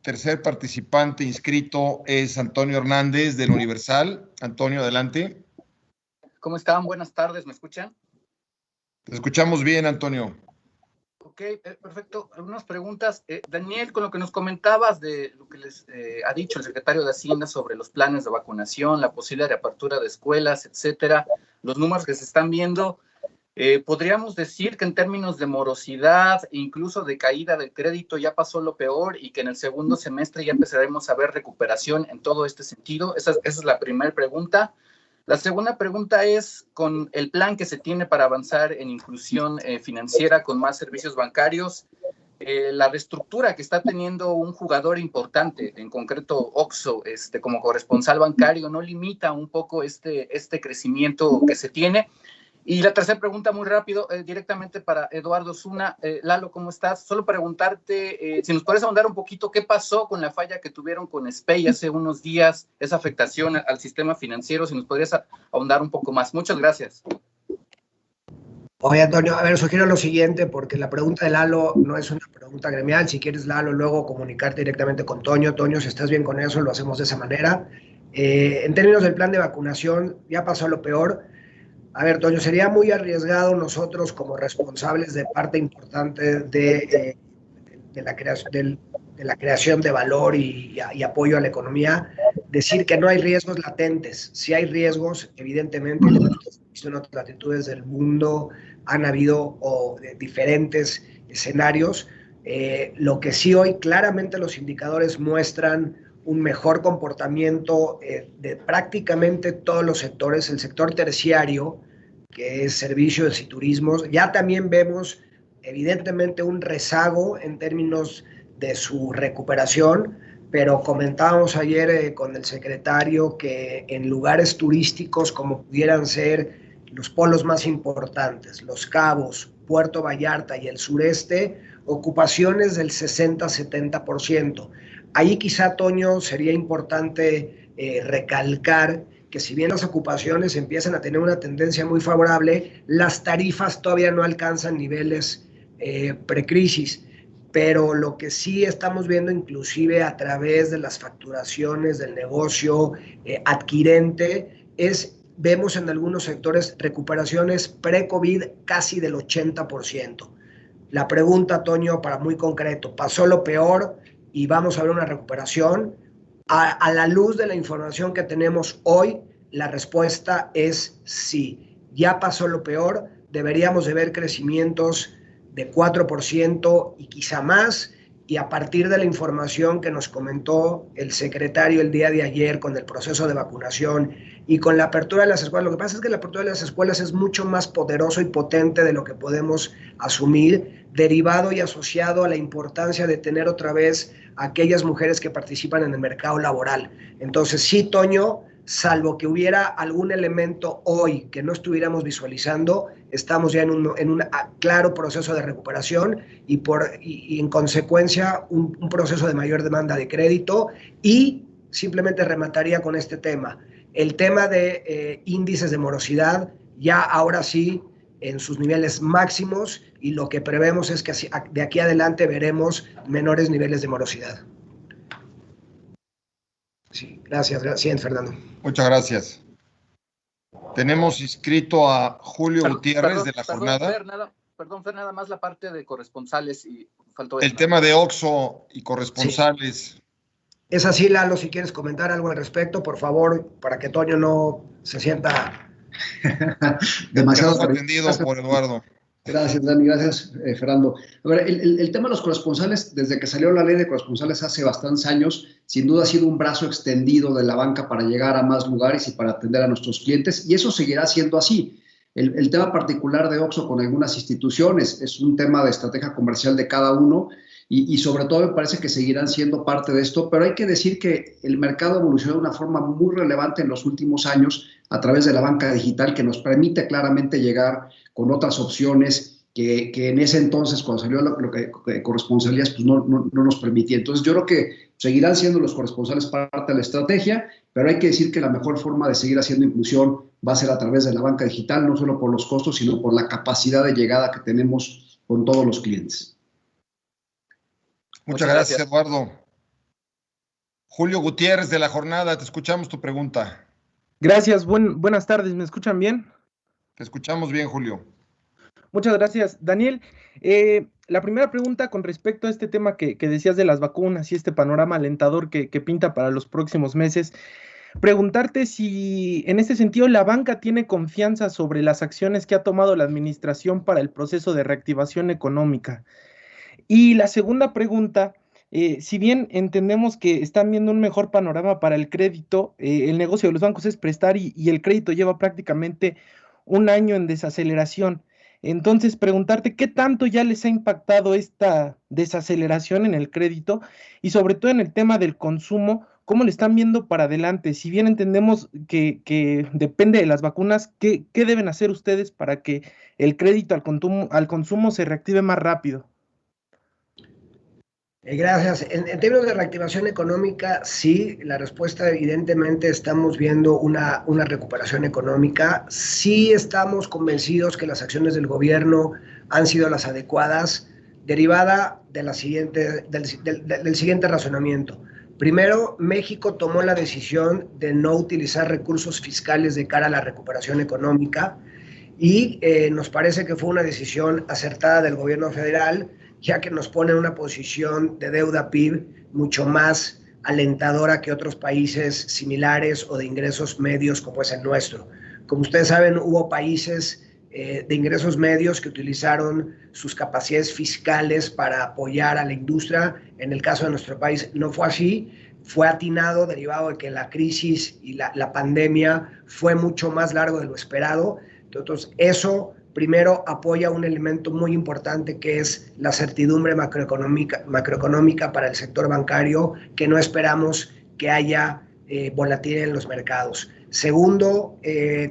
tercer participante inscrito es Antonio Hernández del Universal. Antonio, adelante. ¿Cómo están? Buenas tardes, ¿me escuchan? Te escuchamos bien, Antonio. Ok, perfecto. Algunas preguntas. Daniel, con lo que nos comentabas de lo que les ha dicho el secretario de Hacienda sobre los planes de vacunación, la posible reapertura de escuelas, etcétera, los números que se están viendo, podríamos decir que en términos de morosidad, incluso de caída del crédito, ya pasó lo peor y que en el segundo semestre ya empezaremos a ver recuperación en todo este sentido. Esa es la primera pregunta. La segunda pregunta es, con el plan que se tiene para avanzar en inclusión financiera con más servicios bancarios, la reestructura que está teniendo un jugador importante, en concreto OXXO, como corresponsal bancario, ¿no limita un poco este crecimiento que se tiene? Y la tercera pregunta, muy rápido, directamente para Eduardo Zuna. Lalo, ¿cómo estás? Solo preguntarte si nos puedes ahondar un poquito qué pasó con la falla que tuvieron con SPEI hace unos días, esa afectación al sistema financiero, si nos podrías ahondar un poco más. Muchas gracias. Oye, Antonio, a ver, sugiero lo siguiente, porque la pregunta de Lalo no es una pregunta gremial. Si quieres, Lalo, luego comunicarte directamente con Toño. Toño, si estás bien con eso, lo hacemos de esa manera. En términos del plan de vacunación, ya pasó lo peor. A ver, Toño, sería muy arriesgado nosotros como responsables de parte importante de la creación de valor y apoyo a la economía, decir que no hay riesgos latentes. Sí hay riesgos, evidentemente, en otras latitudes del mundo han habido diferentes escenarios. Lo que sí hoy claramente los indicadores muestran un mejor comportamiento de prácticamente todos los sectores. El sector terciario, que es servicios y turismos, ya también vemos evidentemente un rezago en términos de su recuperación, pero comentábamos ayer con el secretario que en lugares turísticos como pudieran ser los polos más importantes, Los Cabos, Puerto Vallarta y el sureste, ocupaciones del 60-70%. Ahí quizá, Toño, sería importante recalcar que si bien las ocupaciones empiezan a tener una tendencia muy favorable, las tarifas todavía no alcanzan niveles precrisis, pero lo que sí estamos viendo inclusive a través de las facturaciones del negocio adquirente vemos en algunos sectores recuperaciones pre-COVID casi del 80%. La pregunta, Toño, para muy concreto, ¿pasó lo peor y vamos a ver una recuperación? A la luz de la información que tenemos hoy, la respuesta es sí. Ya pasó lo peor, deberíamos de ver crecimientos de 4% y quizá más, y a partir de la información que nos comentó el secretario el día de ayer con el proceso de vacunación y con la apertura de las escuelas, lo que pasa es que la apertura de las escuelas es mucho más poderoso y potente de lo que podemos asumir, derivado y asociado a la importancia de tener otra vez a aquellas mujeres que participan en el mercado laboral. Entonces sí, Toño, salvo que hubiera algún elemento hoy que no estuviéramos visualizando, estamos ya en un claro proceso de recuperación y en consecuencia un proceso de mayor demanda de crédito. Y simplemente remataría con este tema. El tema de índices de morosidad ya ahora sí en sus niveles máximos, y lo que prevemos es que de aquí adelante veremos menores niveles de morosidad. Sí, gracias, Fernando. Muchas gracias. Tenemos inscrito a Julio Gutiérrez de La Jornada. Perdón, Fer, nada más la parte de corresponsales y faltó el tema de OXXO y corresponsales. Sí. Es así, Lalo, si quieres comentar algo al respecto, por favor, para que Toño no se sienta demasiado atendido por Eduardo. Gracias, Dani, gracias, Fernando. A ver, el tema de los corresponsales, desde que salió la ley de corresponsales hace bastantes años, sin duda ha sido un brazo extendido de la banca para llegar a más lugares y para atender a nuestros clientes, y eso seguirá siendo así. El tema particular de OXXO con algunas instituciones es un tema de estrategia comercial de cada uno, y sobre todo me parece que seguirán siendo parte de esto, pero hay que decir que el mercado evolucionó de una forma muy relevante en los últimos años a través de la banca digital, que nos permite claramente llegar con otras opciones que en ese entonces, cuando salió lo que corresponsalías, pues no nos permitía. Entonces yo creo que seguirán siendo los corresponsales parte de la estrategia, pero hay que decir que la mejor forma de seguir haciendo inclusión va a ser a través de la banca digital, no solo por los costos, sino por la capacidad de llegada que tenemos con todos los clientes. Muchas gracias, Eduardo. Julio Gutiérrez de La Jornada, te escuchamos tu pregunta. Gracias, buenas tardes, ¿me escuchan bien? Te escuchamos bien, Julio. Muchas gracias, Daniel. La primera pregunta con respecto a este tema que decías de las vacunas y este panorama alentador que pinta para los próximos meses, preguntarte si en este sentido la banca tiene confianza sobre las acciones que ha tomado la administración para el proceso de reactivación económica. Y la segunda pregunta, si bien entendemos que están viendo un mejor panorama para el crédito, el negocio de los bancos es prestar y el crédito lleva prácticamente un año en desaceleración. Entonces, preguntarte qué tanto ya les ha impactado esta desaceleración en el crédito y sobre todo en el tema del consumo, ¿cómo le están viendo para adelante? Si bien entendemos que depende de las vacunas, ¿qué deben hacer ustedes para que el crédito al consumo se reactive más rápido? Gracias. En términos de reactivación económica, sí, la respuesta evidentemente estamos viendo una recuperación económica. Sí estamos convencidos que las acciones del gobierno han sido las adecuadas, derivada de del siguiente razonamiento. Primero, México tomó la decisión de no utilizar recursos fiscales de cara a la recuperación económica y nos parece que fue una decisión acertada del gobierno federal, ya que nos pone en una posición de deuda PIB mucho más alentadora que otros países similares o de ingresos medios como es el nuestro. Como ustedes saben, hubo países de ingresos medios que utilizaron sus capacidades fiscales para apoyar a la industria. En el caso de nuestro país no fue así, fue atinado derivado de que la crisis y la pandemia fue mucho más largo de lo esperado. Entonces, eso primero apoya un elemento muy importante que es la certidumbre macroeconómica para el sector bancario, que no esperamos que haya volatilidad en los mercados. Segundo,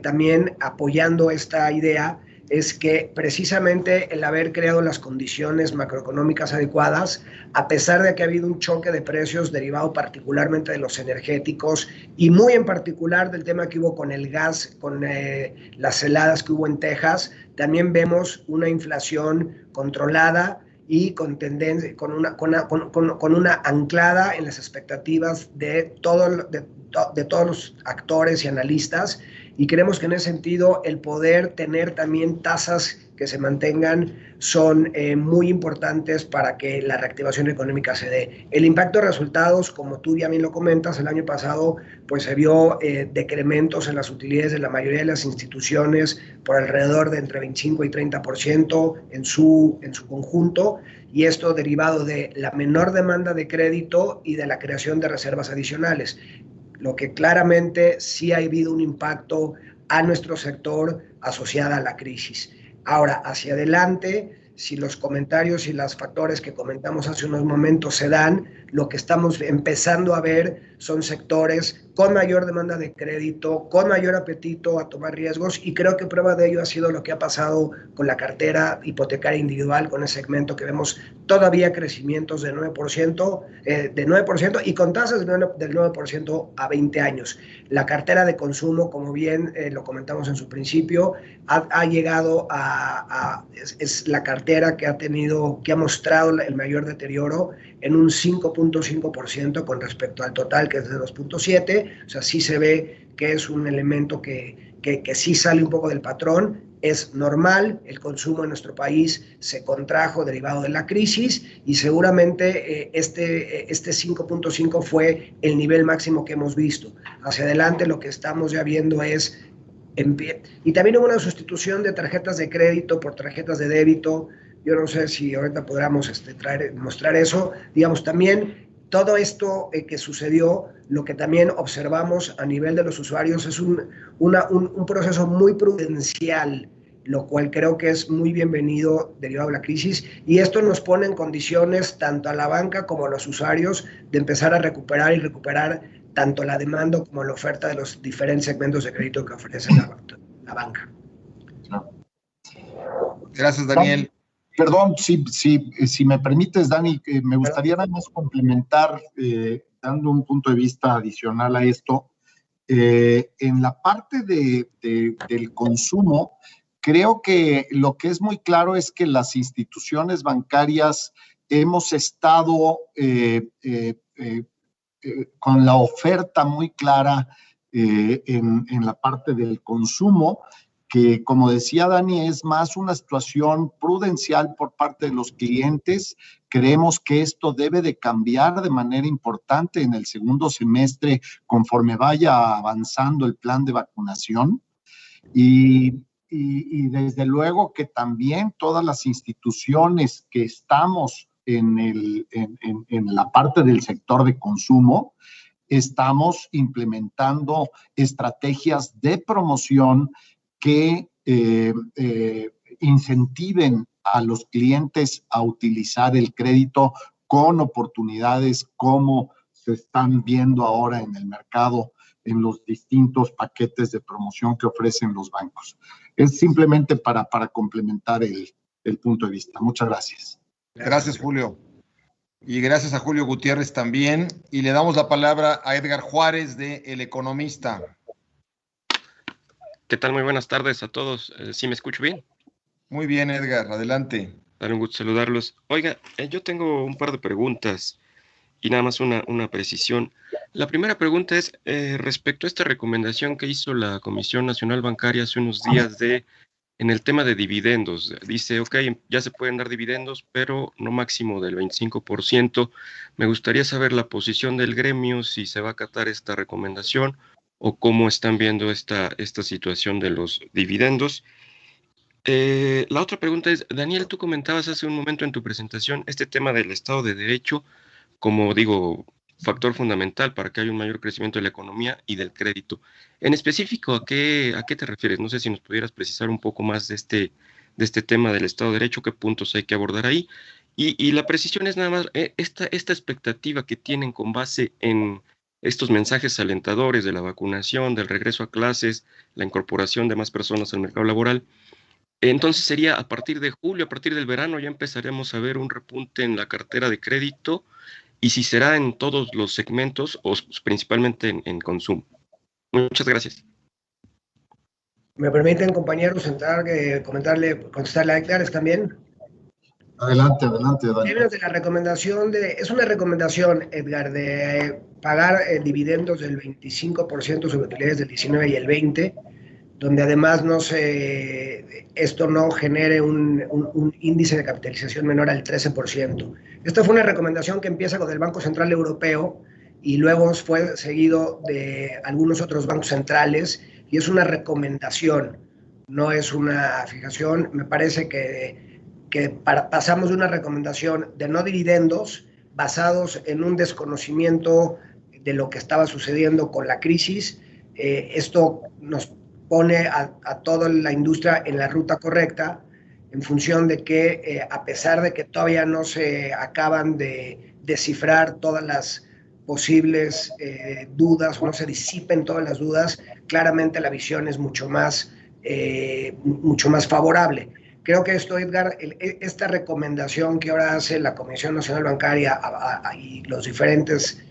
también apoyando esta idea, es que precisamente el haber creado las condiciones macroeconómicas adecuadas, a pesar de que ha habido un choque de precios derivado particularmente de los energéticos y muy en particular del tema que hubo con el gas, con las heladas que hubo en Texas, también vemos una inflación controlada y con tendencia, con una anclada en las expectativas de todos los actores y analistas, y creemos que en ese sentido el poder tener también tasas que se mantengan son muy importantes para que la reactivación económica se dé. El impacto de resultados, como tú ya bien lo comentas, el año pasado pues se vio decrementos en las utilidades de la mayoría de las instituciones por alrededor de entre 25 y 30% en su conjunto, y esto derivado de la menor demanda de crédito y de la creación de reservas adicionales, lo que claramente sí ha habido un impacto a nuestro sector asociado a la crisis. Ahora, hacia adelante, si los comentarios y los factores que comentamos hace unos momentos se dan, lo que estamos empezando a ver son sectores con mayor demanda de crédito, con mayor apetito a tomar riesgos, y creo que prueba de ello ha sido lo que ha pasado con la cartera hipotecaria individual, con ese segmento que vemos todavía crecimientos de 9% y con tasas del 9% a 20 años. La cartera de consumo, como bien lo comentamos en su principio, ha llegado es la cartera que ha mostrado el mayor deterioro en un 5.5% con respecto al total, que es de 2.7%. O sea, sí se ve que es un elemento que sí sale un poco del patrón. Es normal, el consumo en nuestro país se contrajo derivado de la crisis, y seguramente este 5.5 fue el nivel máximo que hemos visto. Hacia adelante lo que estamos ya viendo es, y también hubo una sustitución de tarjetas de crédito por tarjetas de débito. Yo no sé si ahorita podamos mostrar eso. Digamos, también todo esto que sucedió, lo que también observamos a nivel de los usuarios es un proceso muy prudencial, lo cual creo que es muy bienvenido derivado de la crisis, y esto nos pone en condiciones tanto a la banca como a los usuarios de empezar a recuperar tanto la demanda como la oferta de los diferentes segmentos de crédito que ofrece la banca. Gracias, Daniel. Perdón, si me permites, Dani, me gustaría nada más complementar, dando un punto de vista adicional a esto. En la parte del consumo, creo que lo que es muy claro es que las instituciones bancarias hemos estado con la oferta muy clara en la parte del consumo, que, como decía Dani, es más una situación prudencial por parte de los clientes. Creemos que esto debe de cambiar de manera importante en el segundo semestre conforme vaya avanzando el plan de vacunación. Y desde luego que también todas las instituciones que estamos en la parte del sector de consumo, estamos implementando estrategias de promoción que incentiven a los clientes a utilizar el crédito con oportunidades como se están viendo ahora en el mercado, en los distintos paquetes de promoción que ofrecen los bancos. Es simplemente para complementar el punto de vista. Muchas gracias. Gracias, Julio. Y gracias a Julio Gutiérrez también. Y le damos la palabra a Edgar Juárez de El Economista. ¿Qué tal? Muy buenas tardes a todos. ¿Sí me escucho bien? Muy bien, Edgar. Adelante. Dale un gusto saludarlos. Oiga, yo tengo un par de preguntas y nada más una precisión. La primera pregunta es respecto a esta recomendación que hizo la Comisión Nacional Bancaria hace unos días en el tema de dividendos. Dice, ok, ya se pueden dar dividendos, pero no máximo del 25%. Me gustaría saber la posición del gremio, si se va a acatar esta recomendación o cómo están viendo esta situación de los dividendos. La otra pregunta es, Daniel, tú comentabas hace un momento en tu presentación este tema del Estado de Derecho como, factor fundamental para que haya un mayor crecimiento de la economía y del crédito. En específico, ¿a qué te refieres? No sé si nos pudieras precisar un poco más de este tema del Estado de Derecho, qué puntos hay que abordar ahí. Y la precisión es nada más esta expectativa que tienen con base en estos mensajes alentadores de la vacunación, del regreso a clases, la incorporación de más personas al mercado laboral. Entonces sería a partir de julio, a partir del verano, ya empezaremos a ver un repunte en la cartera de crédito, y si será en todos los segmentos o principalmente en consumo. Muchas gracias. ¿Me permiten, compañeros, contestarle a Edgar también? Adelante, Daniel. De la recomendación es una recomendación, Edgar, de pagar dividendos del 25% sobre utilidades del 19 y el 20, donde además esto no genere un índice de capitalización menor al 13%. Esta fue una recomendación que empieza con el Banco Central Europeo y luego fue seguido de algunos otros bancos centrales, y es una recomendación, no es una fijación. Me parece que pasamos de una recomendación de no dividendos basados en un desconocimiento de lo que estaba sucediendo con la crisis. Esto nos pone a toda la industria en la ruta correcta, en función de que a pesar de que todavía no se acaban de descifrar todas las posibles dudas, o no se disipen todas las dudas, claramente la visión es mucho más favorable. Creo que esto, Edgar, esta recomendación que ahora hace la Comisión Nacional Bancaria y los diferentes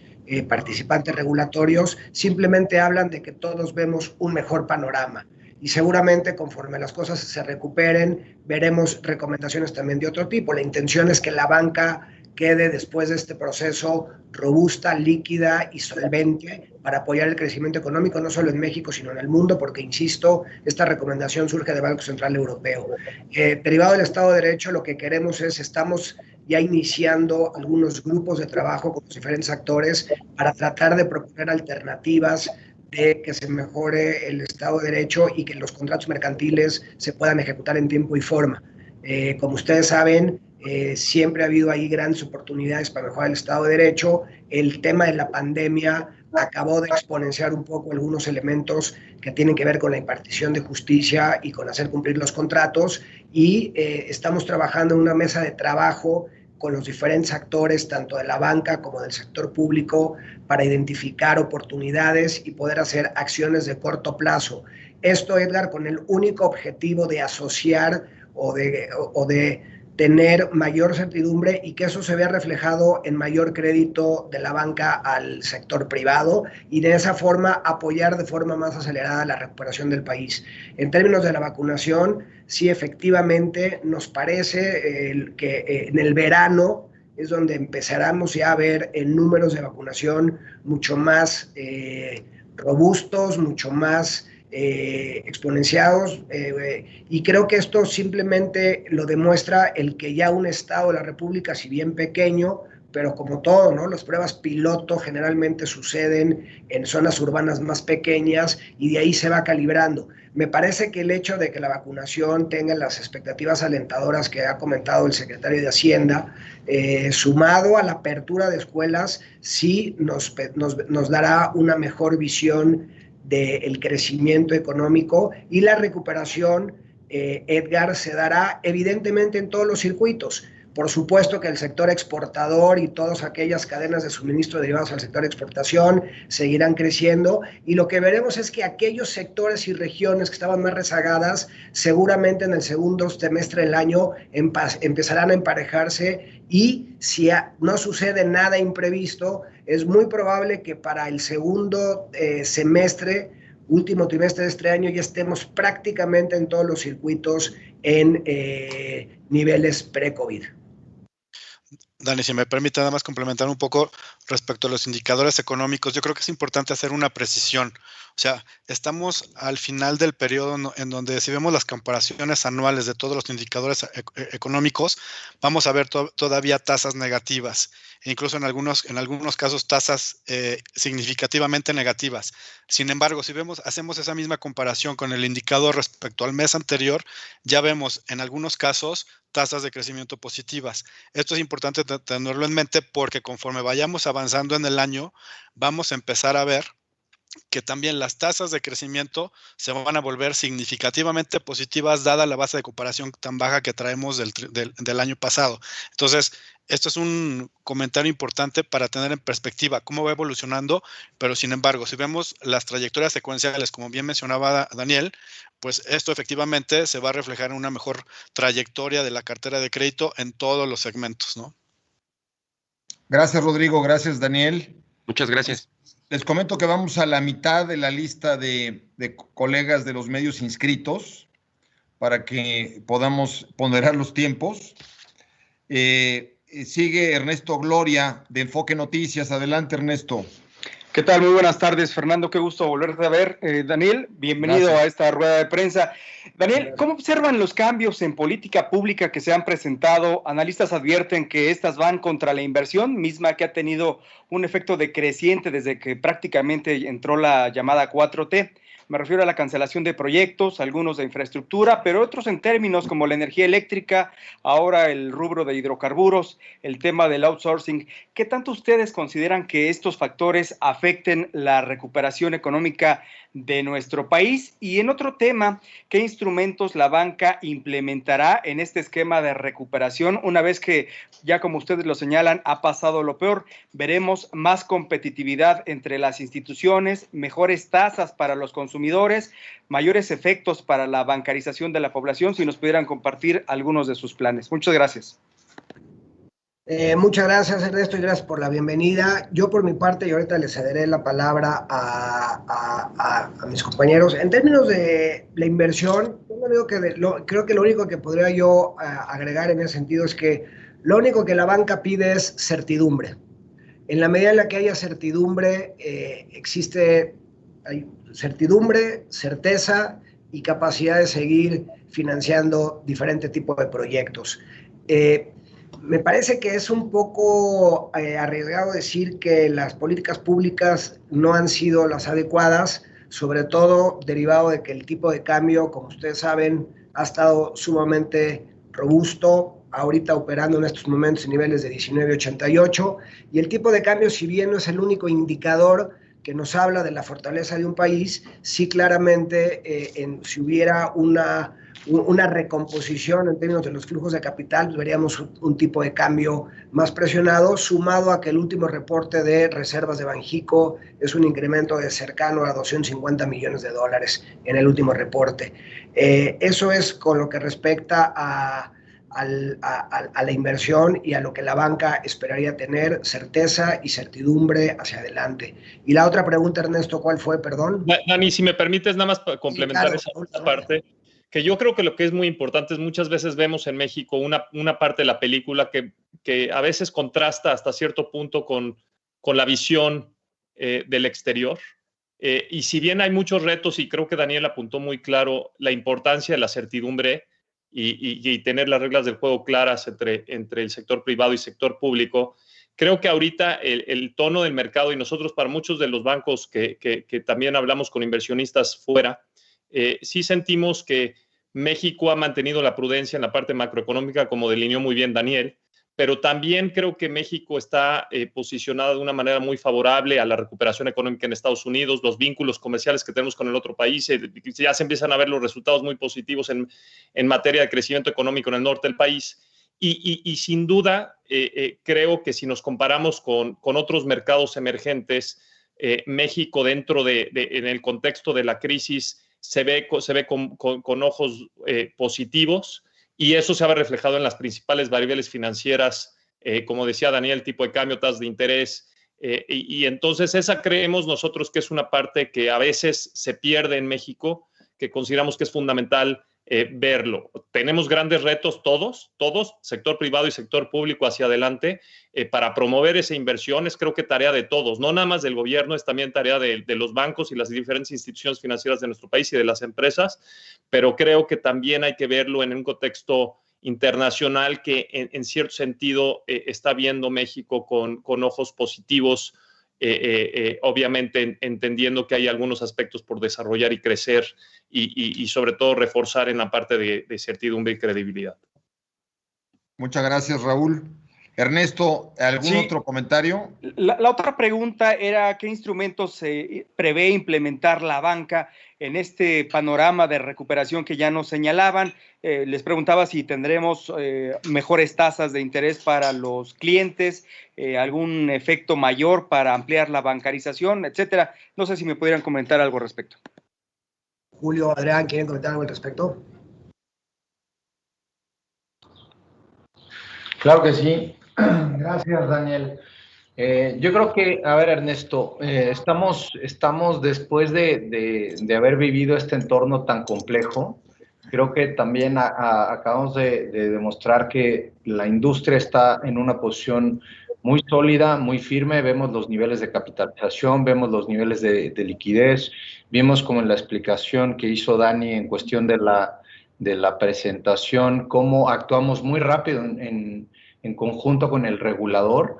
participantes regulatorios, simplemente hablan de que todos vemos un mejor panorama. Y seguramente conforme las cosas se recuperen, veremos recomendaciones también de otro tipo. La intención es que la banca quede después de este proceso robusta, líquida y solvente para apoyar el crecimiento económico, no solo en México, sino en el mundo, porque, insisto, esta recomendación surge del Banco Central Europeo. Derivado del Estado de Derecho, lo que queremos estamos ya iniciando algunos grupos de trabajo con los diferentes actores para tratar de proponer alternativas de que se mejore el Estado de Derecho y que los contratos mercantiles se puedan ejecutar en tiempo y forma. Como ustedes saben, siempre ha habido ahí grandes oportunidades para mejorar el Estado de Derecho. El tema de la pandemia acabó de exponenciar un poco algunos elementos que tienen que ver con la impartición de justicia y con hacer cumplir los contratos, y estamos trabajando en una mesa de trabajo con los diferentes actores, tanto de la banca como del sector público, para identificar oportunidades y poder hacer acciones de corto plazo. Esto, Edgar, con el único objetivo de asociar o de tener mayor certidumbre y que eso se vea reflejado en mayor crédito de la banca al sector privado, y de esa forma apoyar de forma más acelerada la recuperación del país. En términos de la vacunación, sí, efectivamente nos parece que en el verano es donde empezaremos ya a ver números de vacunación mucho más robustos, mucho más exponenciados, y creo que esto simplemente lo demuestra el que ya un estado de la República, si bien pequeño, pero como todo, ¿no? Las pruebas piloto generalmente suceden en zonas urbanas más pequeñas y de ahí se va calibrando. Me parece que el hecho de que la vacunación tenga las expectativas alentadoras que ha comentado el secretario de Hacienda, sumado a la apertura de escuelas, sí nos dará una mejor visión del crecimiento económico, y la recuperación, Edgar, se dará evidentemente en todos los circuitos. Por supuesto que el sector exportador y todas aquellas cadenas de suministro derivadas al sector de exportación seguirán creciendo, y lo que veremos es que aquellos sectores y regiones que estaban más rezagadas seguramente en el segundo semestre del año empezarán a emparejarse, y si no sucede nada imprevisto, es muy probable que para el segundo semestre, último trimestre de este año, ya estemos prácticamente en todos los circuitos en niveles pre-COVID. Dani, si me permite nada más complementar un poco respecto a los indicadores económicos, yo creo que es importante hacer una precisión. O sea, estamos al final del periodo en donde, si vemos las comparaciones anuales de todos los indicadores económicos, vamos a ver todavía tasas negativas, e incluso en algunos casos tasas significativamente negativas. Sin embargo, si hacemos esa misma comparación con el indicador respecto al mes anterior, ya vemos en algunos casos tasas de crecimiento positivas. Esto es importante tenerlo en mente, porque conforme vayamos avanzando en el año, vamos a empezar a ver que también las tasas de crecimiento se van a volver significativamente positivas, dada la base de comparación tan baja que traemos del año pasado. Entonces, esto es un comentario importante para tener en perspectiva cómo va evolucionando, pero sin embargo, si vemos las trayectorias secuenciales, como bien mencionaba Daniel, pues esto efectivamente se va a reflejar en una mejor trayectoria de la cartera de crédito en todos los segmentos, ¿no? Gracias, Rodrigo. Gracias, Daniel. Muchas gracias. Les comento que vamos a la mitad de la lista de colegas de los medios inscritos para que podamos ponderar los tiempos. Sigue Ernesto Gloria, de Enfoque Noticias. Adelante, Ernesto. ¿Qué tal? Muy buenas tardes, Fernando. Qué gusto volverte a ver. Daniel, bienvenido a esta rueda de prensa. Daniel, ¿cómo observan los cambios en política pública que se han presentado? Analistas advierten que estas van contra la inversión misma, que ha tenido un efecto decreciente desde que prácticamente entró la llamada 4T. Me refiero a la cancelación de proyectos, algunos de infraestructura, pero otros en términos como la energía eléctrica, ahora el rubro de hidrocarburos, el tema del outsourcing. ¿Qué tanto ustedes consideran que estos factores afecten la recuperación económica de nuestro país? Y en otro tema, ¿qué instrumentos la banca implementará en este esquema de recuperación una vez que, ya como ustedes lo señalan, ha pasado lo peor? Veremos más competitividad entre las instituciones, mejores tasas para los consumidores, mayores efectos para la bancarización de la población. Si nos pudieran compartir algunos de sus planes. Muchas gracias. Muchas gracias, Ernesto, y gracias por la bienvenida. Yo por mi parte, y ahorita le cederé la palabra a mis compañeros. En términos de la inversión, yo no digo creo que lo único que podría yo agregar en ese sentido es que lo único que la banca pide es certidumbre. En la medida en la que haya certidumbre, hay certidumbre, certeza y capacidad de seguir financiando diferentes tipos de proyectos. Me parece que es un poco arriesgado decir que las políticas públicas no han sido las adecuadas, sobre todo derivado de que el tipo de cambio, como ustedes saben, ha estado sumamente robusto, ahorita operando en estos momentos en niveles de 19.88, y el tipo de cambio, si bien no es el único indicador que nos habla de la fortaleza de un país, sí claramente si hubiera una recomposición en términos de los flujos de capital, veríamos un tipo de cambio más presionado, sumado a que el último reporte de reservas de Banxico es un incremento de cercano a $250 millones en el último reporte. Eso es con lo que respecta a la inversión y a lo que la banca esperaría tener, certeza y certidumbre hacia adelante. Y la otra pregunta, Ernesto, ¿cuál fue? Perdón. Dani, si me permites nada más complementar esa parte, que yo creo que lo que es muy importante es muchas veces vemos en México una parte de la película que a veces contrasta hasta cierto punto con la visión del exterior. Y si bien hay muchos retos, y creo que Daniel apuntó muy claro la importancia de la certidumbre y tener las reglas del juego claras entre el sector privado y sector público, creo que ahorita el tono del mercado, y nosotros para muchos de los bancos que también hablamos con inversionistas fuera, sí sentimos que México ha mantenido la prudencia en la parte macroeconómica, como delineó muy bien Daniel, pero también creo que México está posicionado de una manera muy favorable a la recuperación económica en Estados Unidos, los vínculos comerciales que tenemos con el otro país, ya se empiezan a ver los resultados muy positivos en materia de crecimiento económico en el norte del país. Y sin duda, creo que si nos comparamos con otros mercados emergentes, México en el contexto de la crisis se ve con ojos positivos, y eso se ha reflejado en las principales variables financieras, como decía Daniel, tipo de cambio, tasas de interés, y entonces esa creemos nosotros que es una parte que a veces se pierde en México, que consideramos que es fundamental verlo. Tenemos grandes retos todos, sector privado y sector público hacia adelante, para promover esa inversión. Es creo que tarea de todos, no nada más del gobierno, es también tarea de los bancos y las diferentes instituciones financieras de nuestro país y de las empresas, pero creo que también hay que verlo en un contexto internacional que en cierto sentido está viendo México con ojos positivos, obviamente entendiendo que hay algunos aspectos por desarrollar y crecer y sobre todo reforzar en la parte de certidumbre y credibilidad. Muchas gracias, Raúl. Ernesto, ¿algún otro comentario? La otra pregunta era ¿qué instrumentos se prevé implementar la banca en este panorama de recuperación que ya nos señalaban? Les preguntaba si tendremos mejores tasas de interés para los clientes, algún efecto mayor para ampliar la bancarización, etcétera. No sé si me pudieran comentar algo al respecto. Julio, Adrián, ¿quieren comentar algo al respecto? Claro que sí. Gracias, Daniel. Yo creo que, a ver, Ernesto, estamos después de haber vivido este entorno tan complejo. Creo que también acabamos de demostrar que la industria está en una posición muy sólida, muy firme. Vemos los niveles de capitalización, vemos los niveles de liquidez. Vimos como en la explicación que hizo Dani en cuestión de la presentación, cómo actuamos muy rápido en conjunto con el regulador.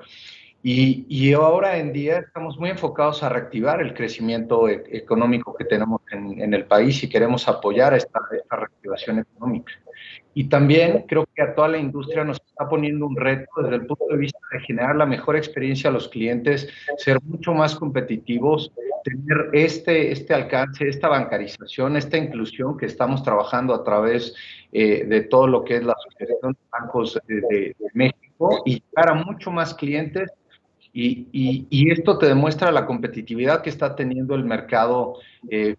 Y ahora en día estamos muy enfocados a reactivar el crecimiento económico que tenemos en el país y queremos apoyar esta reactivación económica. Y también creo que a toda la industria nos está poniendo un reto desde el punto de vista de generar la mejor experiencia a los clientes, ser mucho más competitivos, tener este alcance, esta bancarización, esta inclusión que estamos trabajando a través de todo lo que es la Asociación de Bancos de México y llegar a mucho más clientes. Y esto te demuestra la competitividad que está teniendo el mercado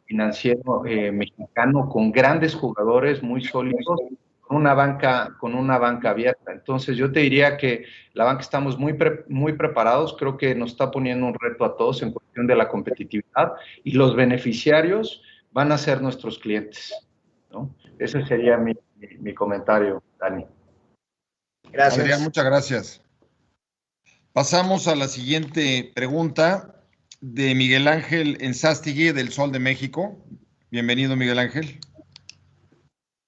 financiero mexicano con grandes jugadores muy sólidos, con una banca abierta. Entonces yo te diría que la banca estamos muy preparados, creo que nos está poniendo un reto a todos en cuestión de la competitividad y los beneficiarios van a ser nuestros clientes, ¿no? Ese sería mi comentario, Dani. Gracias. Adrián, muchas gracias. Pasamos a la siguiente pregunta de Miguel Ángel Enzástegui del Sol de México. Bienvenido, Miguel Ángel.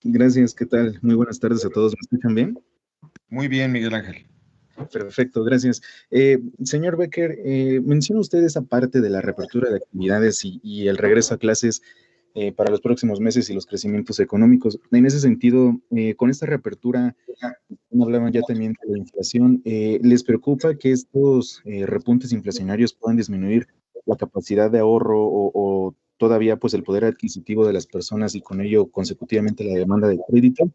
Gracias, ¿qué tal? Muy buenas tardes a todos. ¿Me escuchan bien? Muy bien, Miguel Ángel. Perfecto, gracias. Señor Becker, menciona usted esa parte de la reapertura de actividades y el regreso a clases para los próximos meses y los crecimientos económicos. En ese sentido, con esta reapertura, hablaban ya también de la inflación, ¿les preocupa que estos repuntes inflacionarios puedan disminuir la capacidad de ahorro o todavía pues el poder adquisitivo de las personas y con ello consecutivamente la demanda de crédito?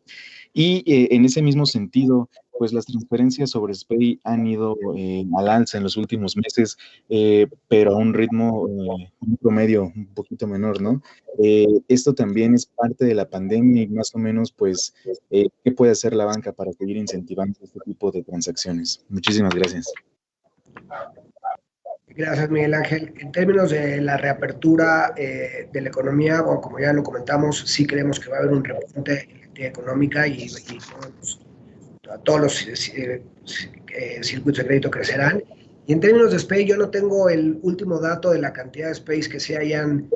Y en ese mismo sentido, pues las transferencias sobre SPEI han ido al alza en los últimos meses, pero a un ritmo, un promedio un poquito menor, ¿no? Esto también es parte de la pandemia y más o menos, pues, ¿qué puede hacer la banca para seguir incentivando este tipo de transacciones? Muchísimas gracias. Gracias, Miguel Ángel. En términos de la reapertura de la economía, bueno, como ya lo comentamos, sí creemos que va a haber un repunte en la actividad económica y todos los circuitos de crédito crecerán. Y en términos de SPEI, yo no tengo el último dato de la cantidad de SPEIs que se hayan,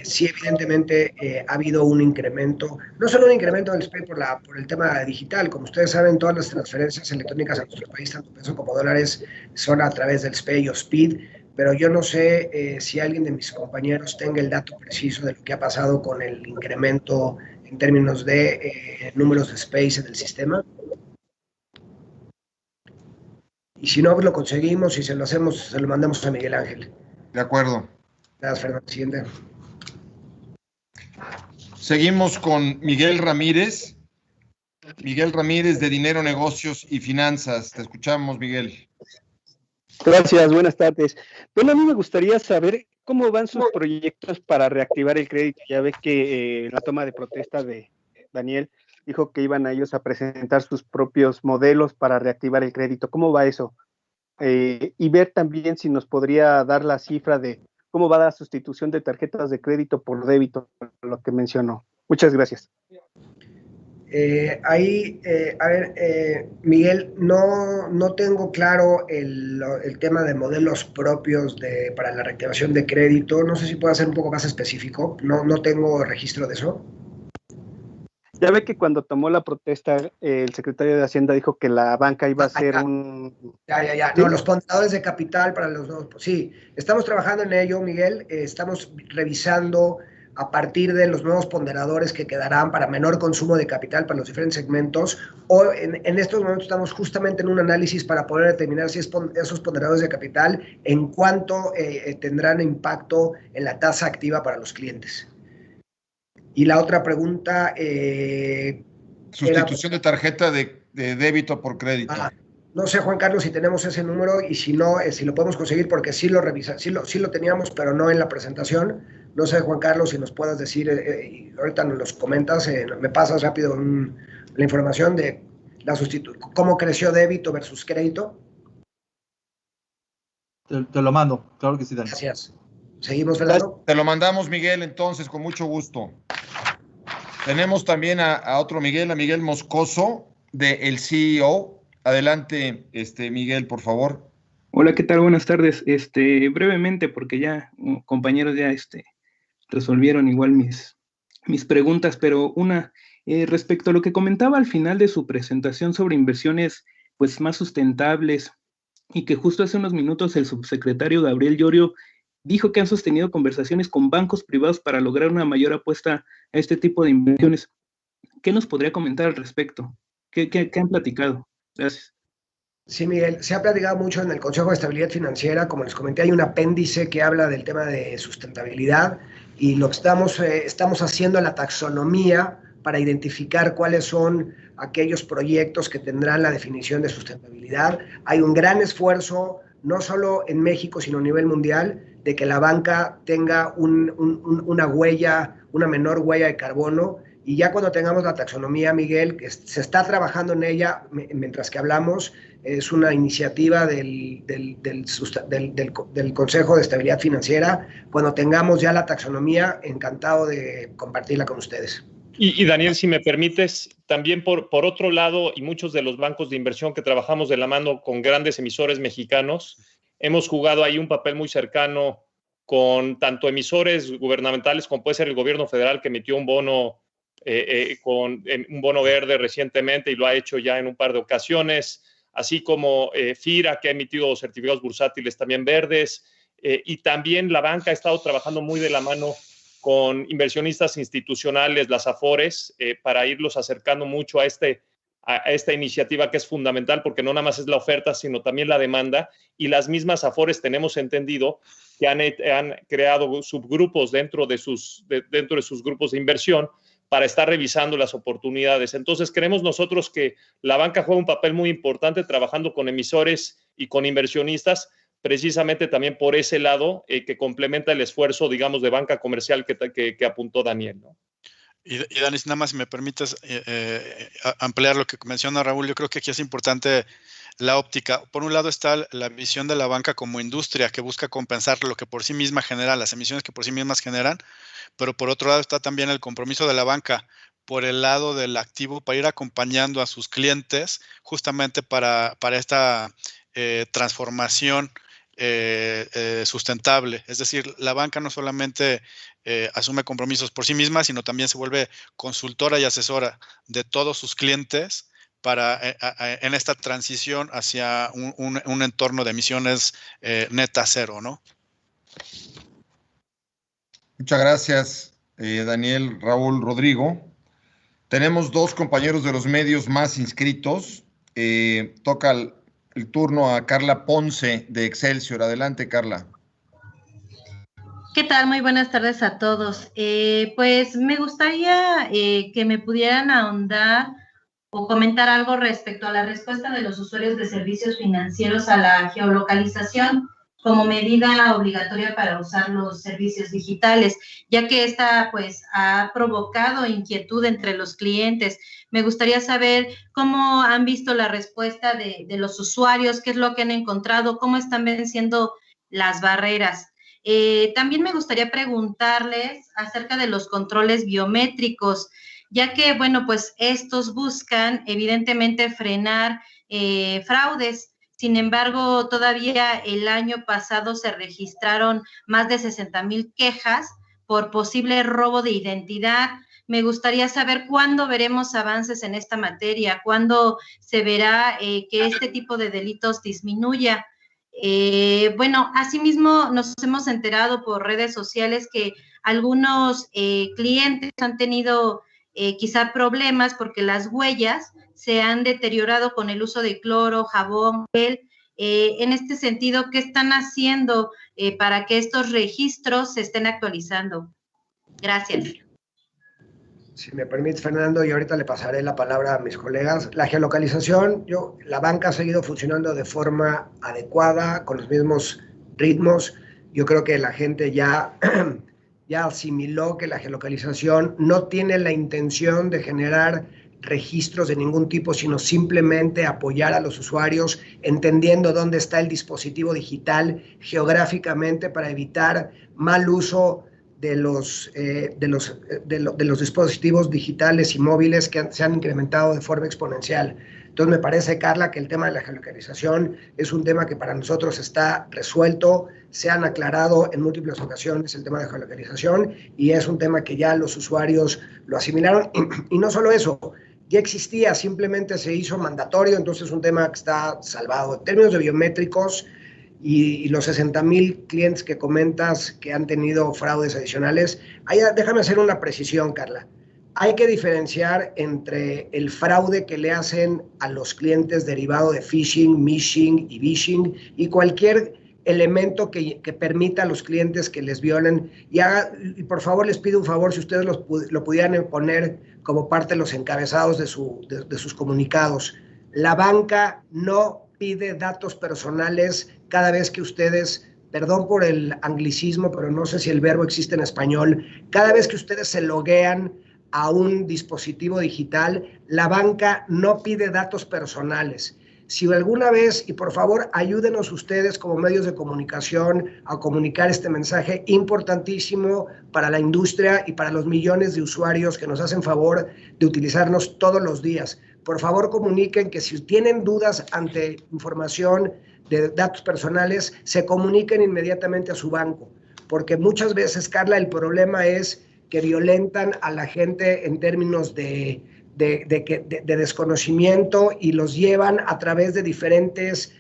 sí evidentemente ha habido un incremento, no solo un incremento del SPEI por el tema digital, como ustedes saben, todas las transferencias electrónicas a nuestro país, tanto pesos como dólares, son a través del SPEI o SPID, pero yo no sé si alguien de mis compañeros tenga el dato preciso de lo que ha pasado con el incremento en términos de números de SPEIs en el sistema. Y si no, pues lo conseguimos y se lo mandamos a Miguel Ángel. De acuerdo. Gracias, Fernando. Siguiente. Seguimos con Miguel Ramírez. Miguel Ramírez de Dinero, Negocios y Finanzas. Te escuchamos, Miguel. Gracias, buenas tardes. Bueno, a mí me gustaría saber cómo van sus proyectos para reactivar el crédito. Ya ves que en la toma de protesta de Daniel dijo que iban a ellos a presentar sus propios modelos para reactivar el crédito. ¿Cómo va eso? Y ver también si nos podría dar la cifra de cómo va la sustitución de tarjetas de crédito por débito, lo que mencionó. Muchas gracias. Miguel, no tengo claro el tema de modelos propios para la reactivación de crédito. No sé si puedo ser un poco más específico. No tengo registro de eso. Ya ve que cuando tomó la protesta, el secretario de Hacienda dijo que la banca iba a hacer un... Ya. No, los ponderadores de capital para los dos. Sí, estamos trabajando en ello, Miguel. Estamos revisando a partir de los nuevos ponderadores que quedarán para menor consumo de capital para los diferentes segmentos. O en estos momentos estamos justamente en un análisis para poder determinar si esos ponderadores de capital en cuánto tendrán impacto en la tasa activa para los clientes. Y la otra pregunta... sustitución de tarjeta de débito por crédito. No sé, Juan Carlos, si tenemos ese número y si no, si lo podemos conseguir, porque sí lo teníamos, pero no en la presentación. No sé, Juan Carlos, si nos puedas decir, ahorita nos los comentas, me pasas rápido la información de cómo creció débito versus crédito. Te lo mando, claro que sí, Dani. Gracias. Seguimos, Fernando. Te lo mandamos, Miguel, entonces, con mucho gusto. Tenemos también a otro Miguel, a Miguel Moscoso, de El CEO. Adelante, Miguel, por favor. Hola, ¿qué tal? Buenas tardes. Brevemente, porque ya compañeros ya resolvieron igual mis preguntas, pero una, respecto a lo que comentaba al final de su presentación sobre inversiones pues más sustentables y que justo hace unos minutos el subsecretario Gabriel Llorio dijo que han sostenido conversaciones con bancos privados para lograr una mayor apuesta a este tipo de inversiones. ¿Qué nos podría comentar al respecto? ¿Qué han platicado? Gracias. Sí, Miguel, se ha platicado mucho en el Consejo de Estabilidad Financiera. Como les comenté, hay un apéndice que habla del tema de sustentabilidad y lo que estamos haciendo la taxonomía para identificar cuáles son aquellos proyectos que tendrán la definición de sustentabilidad. Hay un gran esfuerzo, no solo en México, sino a nivel mundial, de que la banca tenga una menor huella de carbono. Y ya cuando tengamos la taxonomía, Miguel, que se está trabajando en ella mientras que hablamos, es una iniciativa del Consejo de Estabilidad Financiera. Cuando tengamos ya la taxonomía, encantado de compartirla con ustedes. Y Daniel, si me permites, también por otro lado, y muchos de los bancos de inversión que trabajamos de la mano con grandes emisores mexicanos, hemos jugado ahí un papel muy cercano con tanto emisores gubernamentales como puede ser el gobierno federal, que emitió un bono un bono verde recientemente y lo ha hecho ya en un par de ocasiones, así como FIRA, que ha emitido certificados bursátiles también verdes, y también la banca ha estado trabajando muy de la mano con inversionistas institucionales, las AFORES, para irlos acercando mucho a esta iniciativa que es fundamental, porque no nada más es la oferta, sino también la demanda, y las mismas AFORES tenemos entendido que han creado subgrupos dentro de sus grupos de inversión para estar revisando las oportunidades. Entonces, creemos nosotros que la banca juega un papel muy importante trabajando con emisores y con inversionistas, precisamente también por ese lado que complementa el esfuerzo, digamos, de banca comercial que apuntó Daniel, ¿no? Y Dani, nada más si me permites ampliar lo que menciona Raúl, yo creo que aquí es importante la óptica. Por un lado está la visión de la banca como industria que busca compensar lo que por sí misma genera, las emisiones que por sí mismas generan, pero por otro lado está también el compromiso de la banca por el lado del activo para ir acompañando a sus clientes justamente para esta transformación sustentable. Es decir, la banca no solamente asume compromisos por sí misma, sino también se vuelve consultora y asesora de todos sus clientes en esta transición hacia un entorno de emisiones neta cero, ¿no? Muchas gracias, Daniel, Raúl, Rodrigo. Tenemos dos compañeros de los medios más inscritos. Toca el turno a Carla Ponce de Excelsior. Adelante, Carla. ¿Qué tal? Muy buenas tardes a todos. Pues me gustaría que me pudieran ahondar o comentar algo respecto a la respuesta de los usuarios de servicios financieros a la geolocalización como medida obligatoria para usar los servicios digitales, ya que esta pues ha provocado inquietud entre los clientes. Me gustaría saber cómo han visto la respuesta de los usuarios, qué es lo que han encontrado, cómo están venciendo las barreras. También me gustaría preguntarles acerca de los controles biométricos, ya que, bueno, pues estos buscan evidentemente frenar fraudes. Sin embargo, todavía el año pasado se registraron más de 60,000 quejas por posible robo de identidad. Me gustaría saber cuándo veremos avances en esta materia, cuándo se verá que este tipo de delitos disminuya. Bueno, asimismo nos hemos enterado por redes sociales que algunos clientes han tenido quizá problemas porque las huellas se han deteriorado con el uso de cloro, jabón, gel. En este sentido, ¿qué están haciendo para que estos registros se estén actualizando? Gracias. Si me permite, Fernando, y ahorita le pasaré la palabra a mis colegas. La geolocalización, la banca ha seguido funcionando de forma adecuada, con los mismos ritmos. Yo creo que la gente ya asimiló que la geolocalización no tiene la intención de generar registros de ningún tipo, sino simplemente apoyar a los usuarios entendiendo dónde está el dispositivo digital geográficamente para evitar mal uso de los dispositivos digitales y móviles que se han incrementado de forma exponencial. Entonces me parece, Carla, que el tema de la geolocalización es un tema que para nosotros está resuelto, se han aclarado en múltiples ocasiones el tema de geolocalización y es un tema que ya los usuarios lo asimilaron. Y no solo eso, ya existía, simplemente se hizo mandatorio, entonces es un tema que está salvado. En términos de biométricos y los 60,000 clientes que comentas que han tenido fraudes adicionales, déjame hacer una precisión, Carla. Hay que diferenciar entre el fraude que le hacen a los clientes derivado de phishing, mishing y vishing y cualquier elemento que permita a los clientes que les violen. Y por favor, les pido un favor, si ustedes lo pudieran poner como parte de los encabezados de sus comunicados. La banca no pide datos personales cada vez que ustedes, perdón por el anglicismo, pero no sé si el verbo existe en español, cada vez que ustedes se loguean a un dispositivo digital, la banca no pide datos personales. Si alguna vez, y por favor ayúdenos ustedes como medios de comunicación a comunicar este mensaje importantísimo para la industria y para los millones de usuarios que nos hacen favor de utilizarnos todos los días. Por favor, comuniquen que si tienen dudas ante información de datos personales, se comuniquen inmediatamente a su banco, porque muchas veces, Carla, el problema es que violentan a la gente en términos de desconocimiento y los llevan a través de diferentes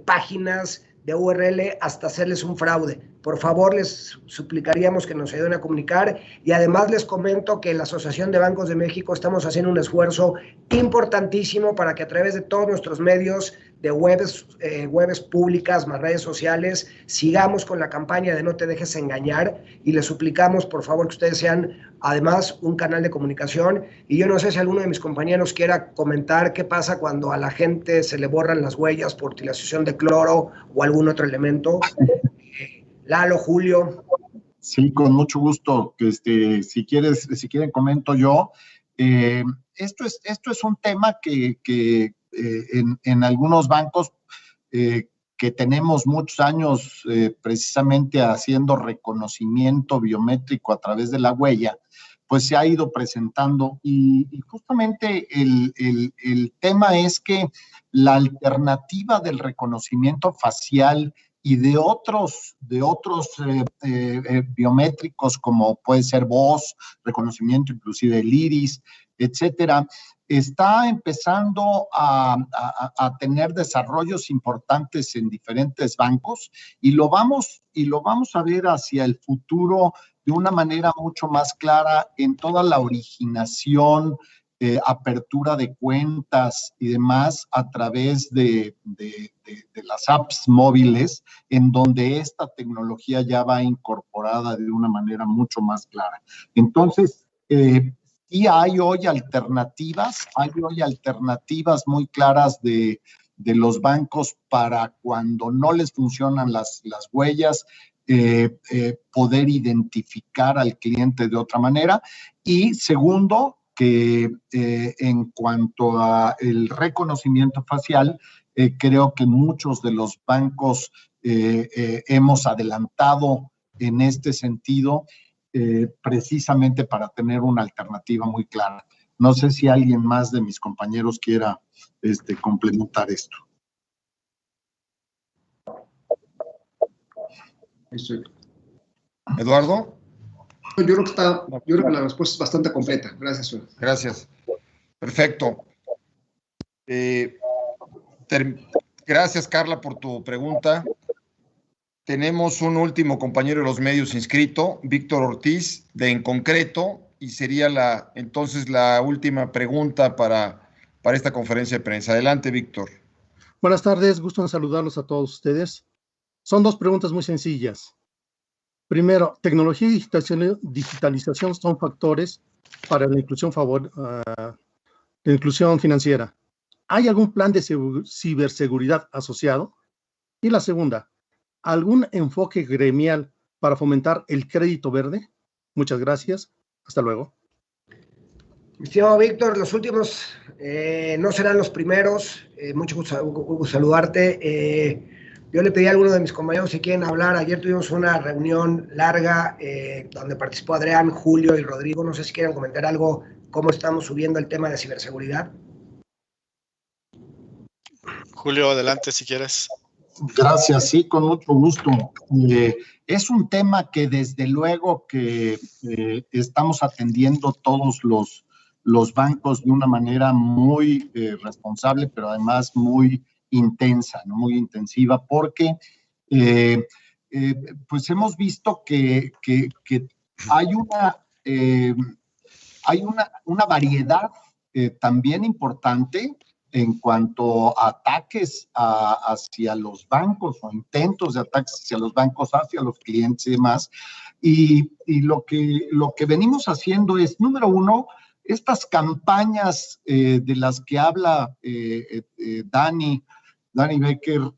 páginas de URL hasta hacerles un fraude. Por favor, les suplicaríamos que nos ayuden a comunicar, y además les comento que la Asociación de Bancos de México estamos haciendo un esfuerzo importantísimo para que a través de todos nuestros medios de webs públicas más redes sociales sigamos con la campaña de No Te Dejes Engañar, y les suplicamos por favor que ustedes sean además un canal de comunicación. Y yo no sé si alguno de mis compañeros quiera comentar qué pasa cuando a la gente se le borran las huellas por utilización de cloro o algún otro elemento. Lalo, Julio. Sí, con mucho gusto. Si quieren comento yo. Esto es un tema que en algunos bancos que tenemos muchos años precisamente haciendo reconocimiento biométrico a través de la huella, pues se ha ido presentando, y justamente el tema es que la alternativa del reconocimiento facial y de otros biométricos, como puede ser voz, reconocimiento inclusive el iris, etcétera, está empezando a tener desarrollos importantes en diferentes bancos, y lo vamos a ver hacia el futuro de una manera mucho más clara en toda la originación, apertura de cuentas y demás a través de las apps móviles, en donde esta tecnología ya va incorporada de una manera mucho más clara. Entonces, y hay hoy alternativas muy claras de los bancos para cuando no les funcionan las huellas, poder identificar al cliente de otra manera. Y segundo, que en cuanto a el reconocimiento facial, creo que muchos de los bancos hemos adelantado en este sentido, precisamente para tener una alternativa muy clara. No sé si alguien más de mis compañeros quiera complementar esto. Eduardo. Yo creo que la respuesta es bastante completa. Gracias, señor. Gracias. Perfecto. Gracias, Carla, por tu pregunta. Tenemos un último compañero de los medios inscrito, Víctor Ortiz, de En Concreto, y sería entonces la última pregunta para esta conferencia de prensa. Adelante, Víctor. Buenas tardes, gusto en saludarlos a todos ustedes. Son dos preguntas muy sencillas. Primero, tecnología y digitalización son factores para la inclusión financiera. ¿Hay algún plan de ciberseguridad asociado? Y la segunda, ¿algún enfoque gremial para fomentar el crédito verde? Muchas gracias. Hasta luego. Estimado Víctor, los últimos no serán los primeros. Mucho gusto saludarte. Yo le pedí a alguno de mis compañeros si quieren hablar. Ayer tuvimos una reunión larga donde participó Adrián, Julio y Rodrigo. No sé si quieren comentar algo, cómo estamos subiendo el tema de ciberseguridad. Julio, adelante si quieres. Gracias, sí, con mucho gusto. Es un tema que desde luego que estamos atendiendo todos los bancos de una manera muy responsable, pero además muy intensa, ¿no? Muy intensiva, porque pues hemos visto que hay una variedad también importante en cuanto a ataques hacia los bancos o intentos de ataques hacia los bancos, hacia los clientes y demás. Y lo que venimos haciendo es, número uno, estas campañas de las que habla Dani Becker,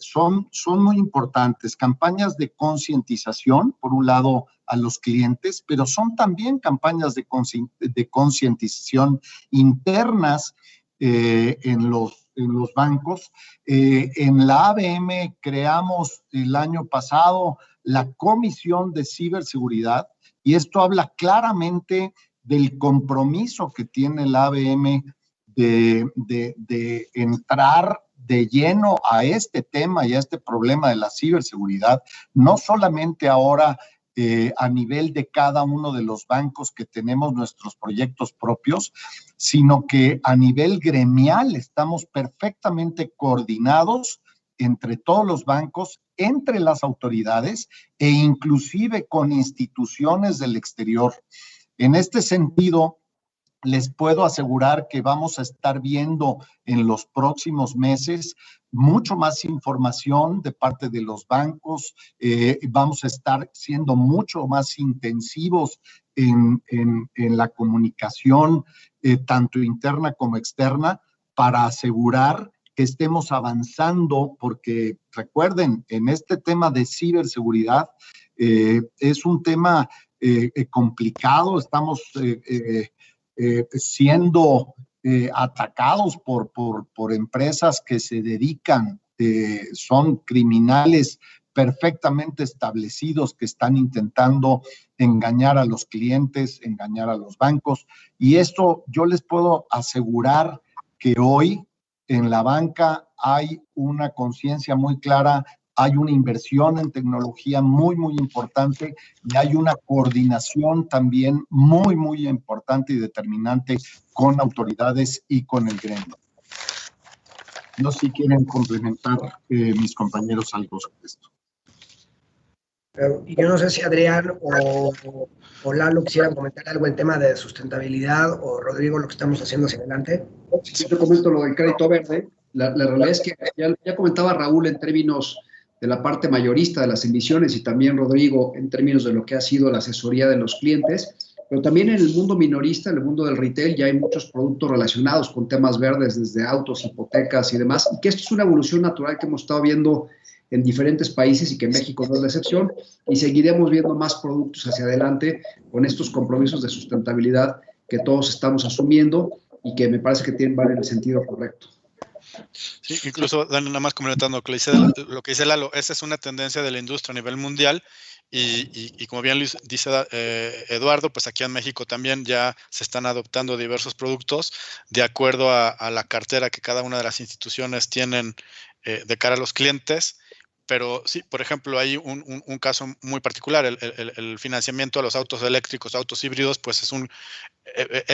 son muy importantes, campañas de concientización, por un lado, a los clientes, pero son también campañas de concientización internas en los bancos. En la ABM creamos el año pasado la Comisión de Ciberseguridad, y esto habla claramente del compromiso que tiene la ABM de entrar de lleno a este tema y a este problema de la ciberseguridad, no solamente ahora a nivel de cada uno de los bancos que tenemos nuestros proyectos propios, sino que a nivel gremial estamos perfectamente coordinados entre todos los bancos, entre las autoridades e inclusive con instituciones del exterior. En este sentido, les puedo asegurar que vamos a estar viendo en los próximos meses mucho más información de parte de los bancos. Vamos a estar siendo mucho más intensivos en la comunicación, tanto interna como externa, para asegurar que estemos avanzando, porque recuerden, en este tema de ciberseguridad es un tema complicado. Estamos siendo atacados por empresas que se dedican, son criminales perfectamente establecidos que están intentando engañar a los clientes, engañar a los bancos. Y esto yo les puedo asegurar que hoy en la banca hay una conciencia muy clara, hay una inversión en tecnología muy, muy importante, y hay una coordinación también muy, muy importante y determinante con autoridades y con el gremio. No sé si quieren complementar mis compañeros algo sobre esto. Y yo no sé si Adrián o Lalo quisieran comentar algo en tema de sustentabilidad, o Rodrigo, lo que estamos haciendo hacia adelante. Sí, yo comento lo del crédito verde. La realidad es que ya comentaba Raúl en términos de la parte mayorista de las emisiones, y también Rodrigo en términos de lo que ha sido la asesoría de los clientes, pero también en el mundo minorista, en el mundo del retail, ya hay muchos productos relacionados con temas verdes, desde autos, hipotecas y demás, y que esto es una evolución natural que hemos estado viendo en diferentes países y que México no es la excepción, y seguiremos viendo más productos hacia adelante con estos compromisos de sustentabilidad que todos estamos asumiendo y que me parece que van en el sentido correcto. Sí, incluso nada más comentando lo que dice Lalo, esa es una tendencia de la industria a nivel mundial, y como bien dice Eduardo, pues aquí en México también ya se están adoptando diversos productos de acuerdo a la cartera que cada una de las instituciones tienen de cara a los clientes. Pero sí, por ejemplo, hay un caso muy particular, el financiamiento a los autos eléctricos, autos híbridos, pues es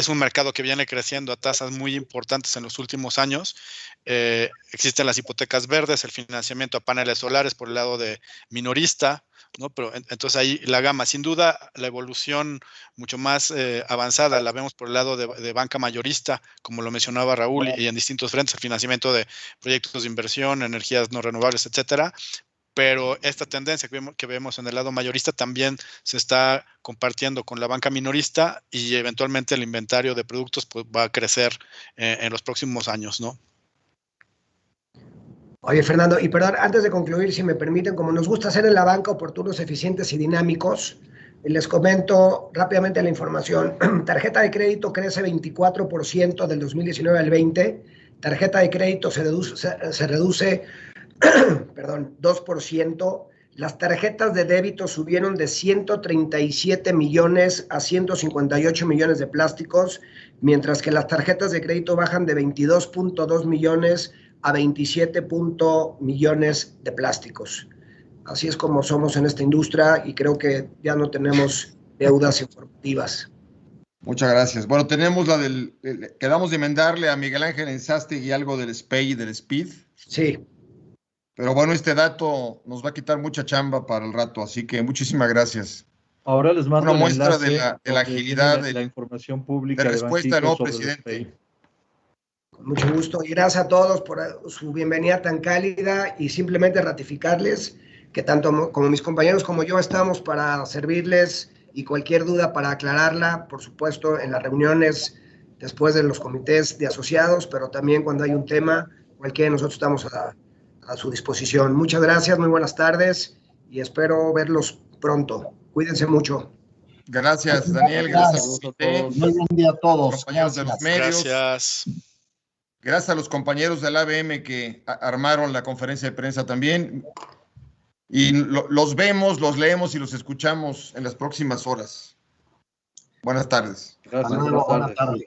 un mercado que viene creciendo a tasas muy importantes en los últimos años. Existen las hipotecas verdes, el financiamiento a paneles solares por el lado de minorista, ¿no? Pero entonces ahí la gama, sin duda, la evolución mucho más avanzada la vemos por el lado de banca mayorista, como lo mencionaba Raúl, y en distintos frentes, el financiamiento de proyectos de inversión, energías no renovables, etcétera. Pero esta tendencia que vemos en el lado mayorista también se está compartiendo con la banca minorista, y eventualmente el inventario de productos pues, va a crecer en los próximos años, ¿no? Oye, Fernando, y perdón, antes de concluir, si me permiten, como nos gusta hacer en la banca oportunos, eficientes y dinámicos, les comento rápidamente la información. Tarjeta de crédito crece 24% del 2019 al 20. Tarjeta de crédito se reduce perdón, 2%. Las tarjetas de débito subieron de 137 millones a 158 millones de plásticos, mientras que las tarjetas de crédito bajan de 22.2 millones a 27 millones de plásticos. Así es como somos en esta industria, y creo que ya no tenemos deudas informativas. Muchas gracias. Bueno, tenemos la quedamos de enmendarle a Miguel Ángel Ensástegui algo del SPEI y del SPID. Sí. Pero bueno, este dato nos va a quitar mucha chamba para el rato, así que muchísimas gracias. Ahora les mando una muestra de la agilidad de la información pública de respuesta, ¿no, sobre presidente? Con mucho gusto y gracias a todos por su bienvenida tan cálida y simplemente ratificarles que tanto como mis compañeros como yo estamos para servirles y cualquier duda para aclararla, por supuesto, en las reuniones después de los comités de asociados, pero también cuando hay un tema, cualquiera de nosotros estamos a su disposición. Muchas gracias, muy buenas tardes y espero verlos pronto. Cuídense mucho. Gracias, Daniel. Gracias a todos. Muy buen día a todos. Compañeros de los medios. Gracias. Gracias a los compañeros del ABM que armaron la conferencia de prensa también. Y los vemos, los leemos y los escuchamos en las próximas horas. Buenas tardes. Gracias. Buenas tardes.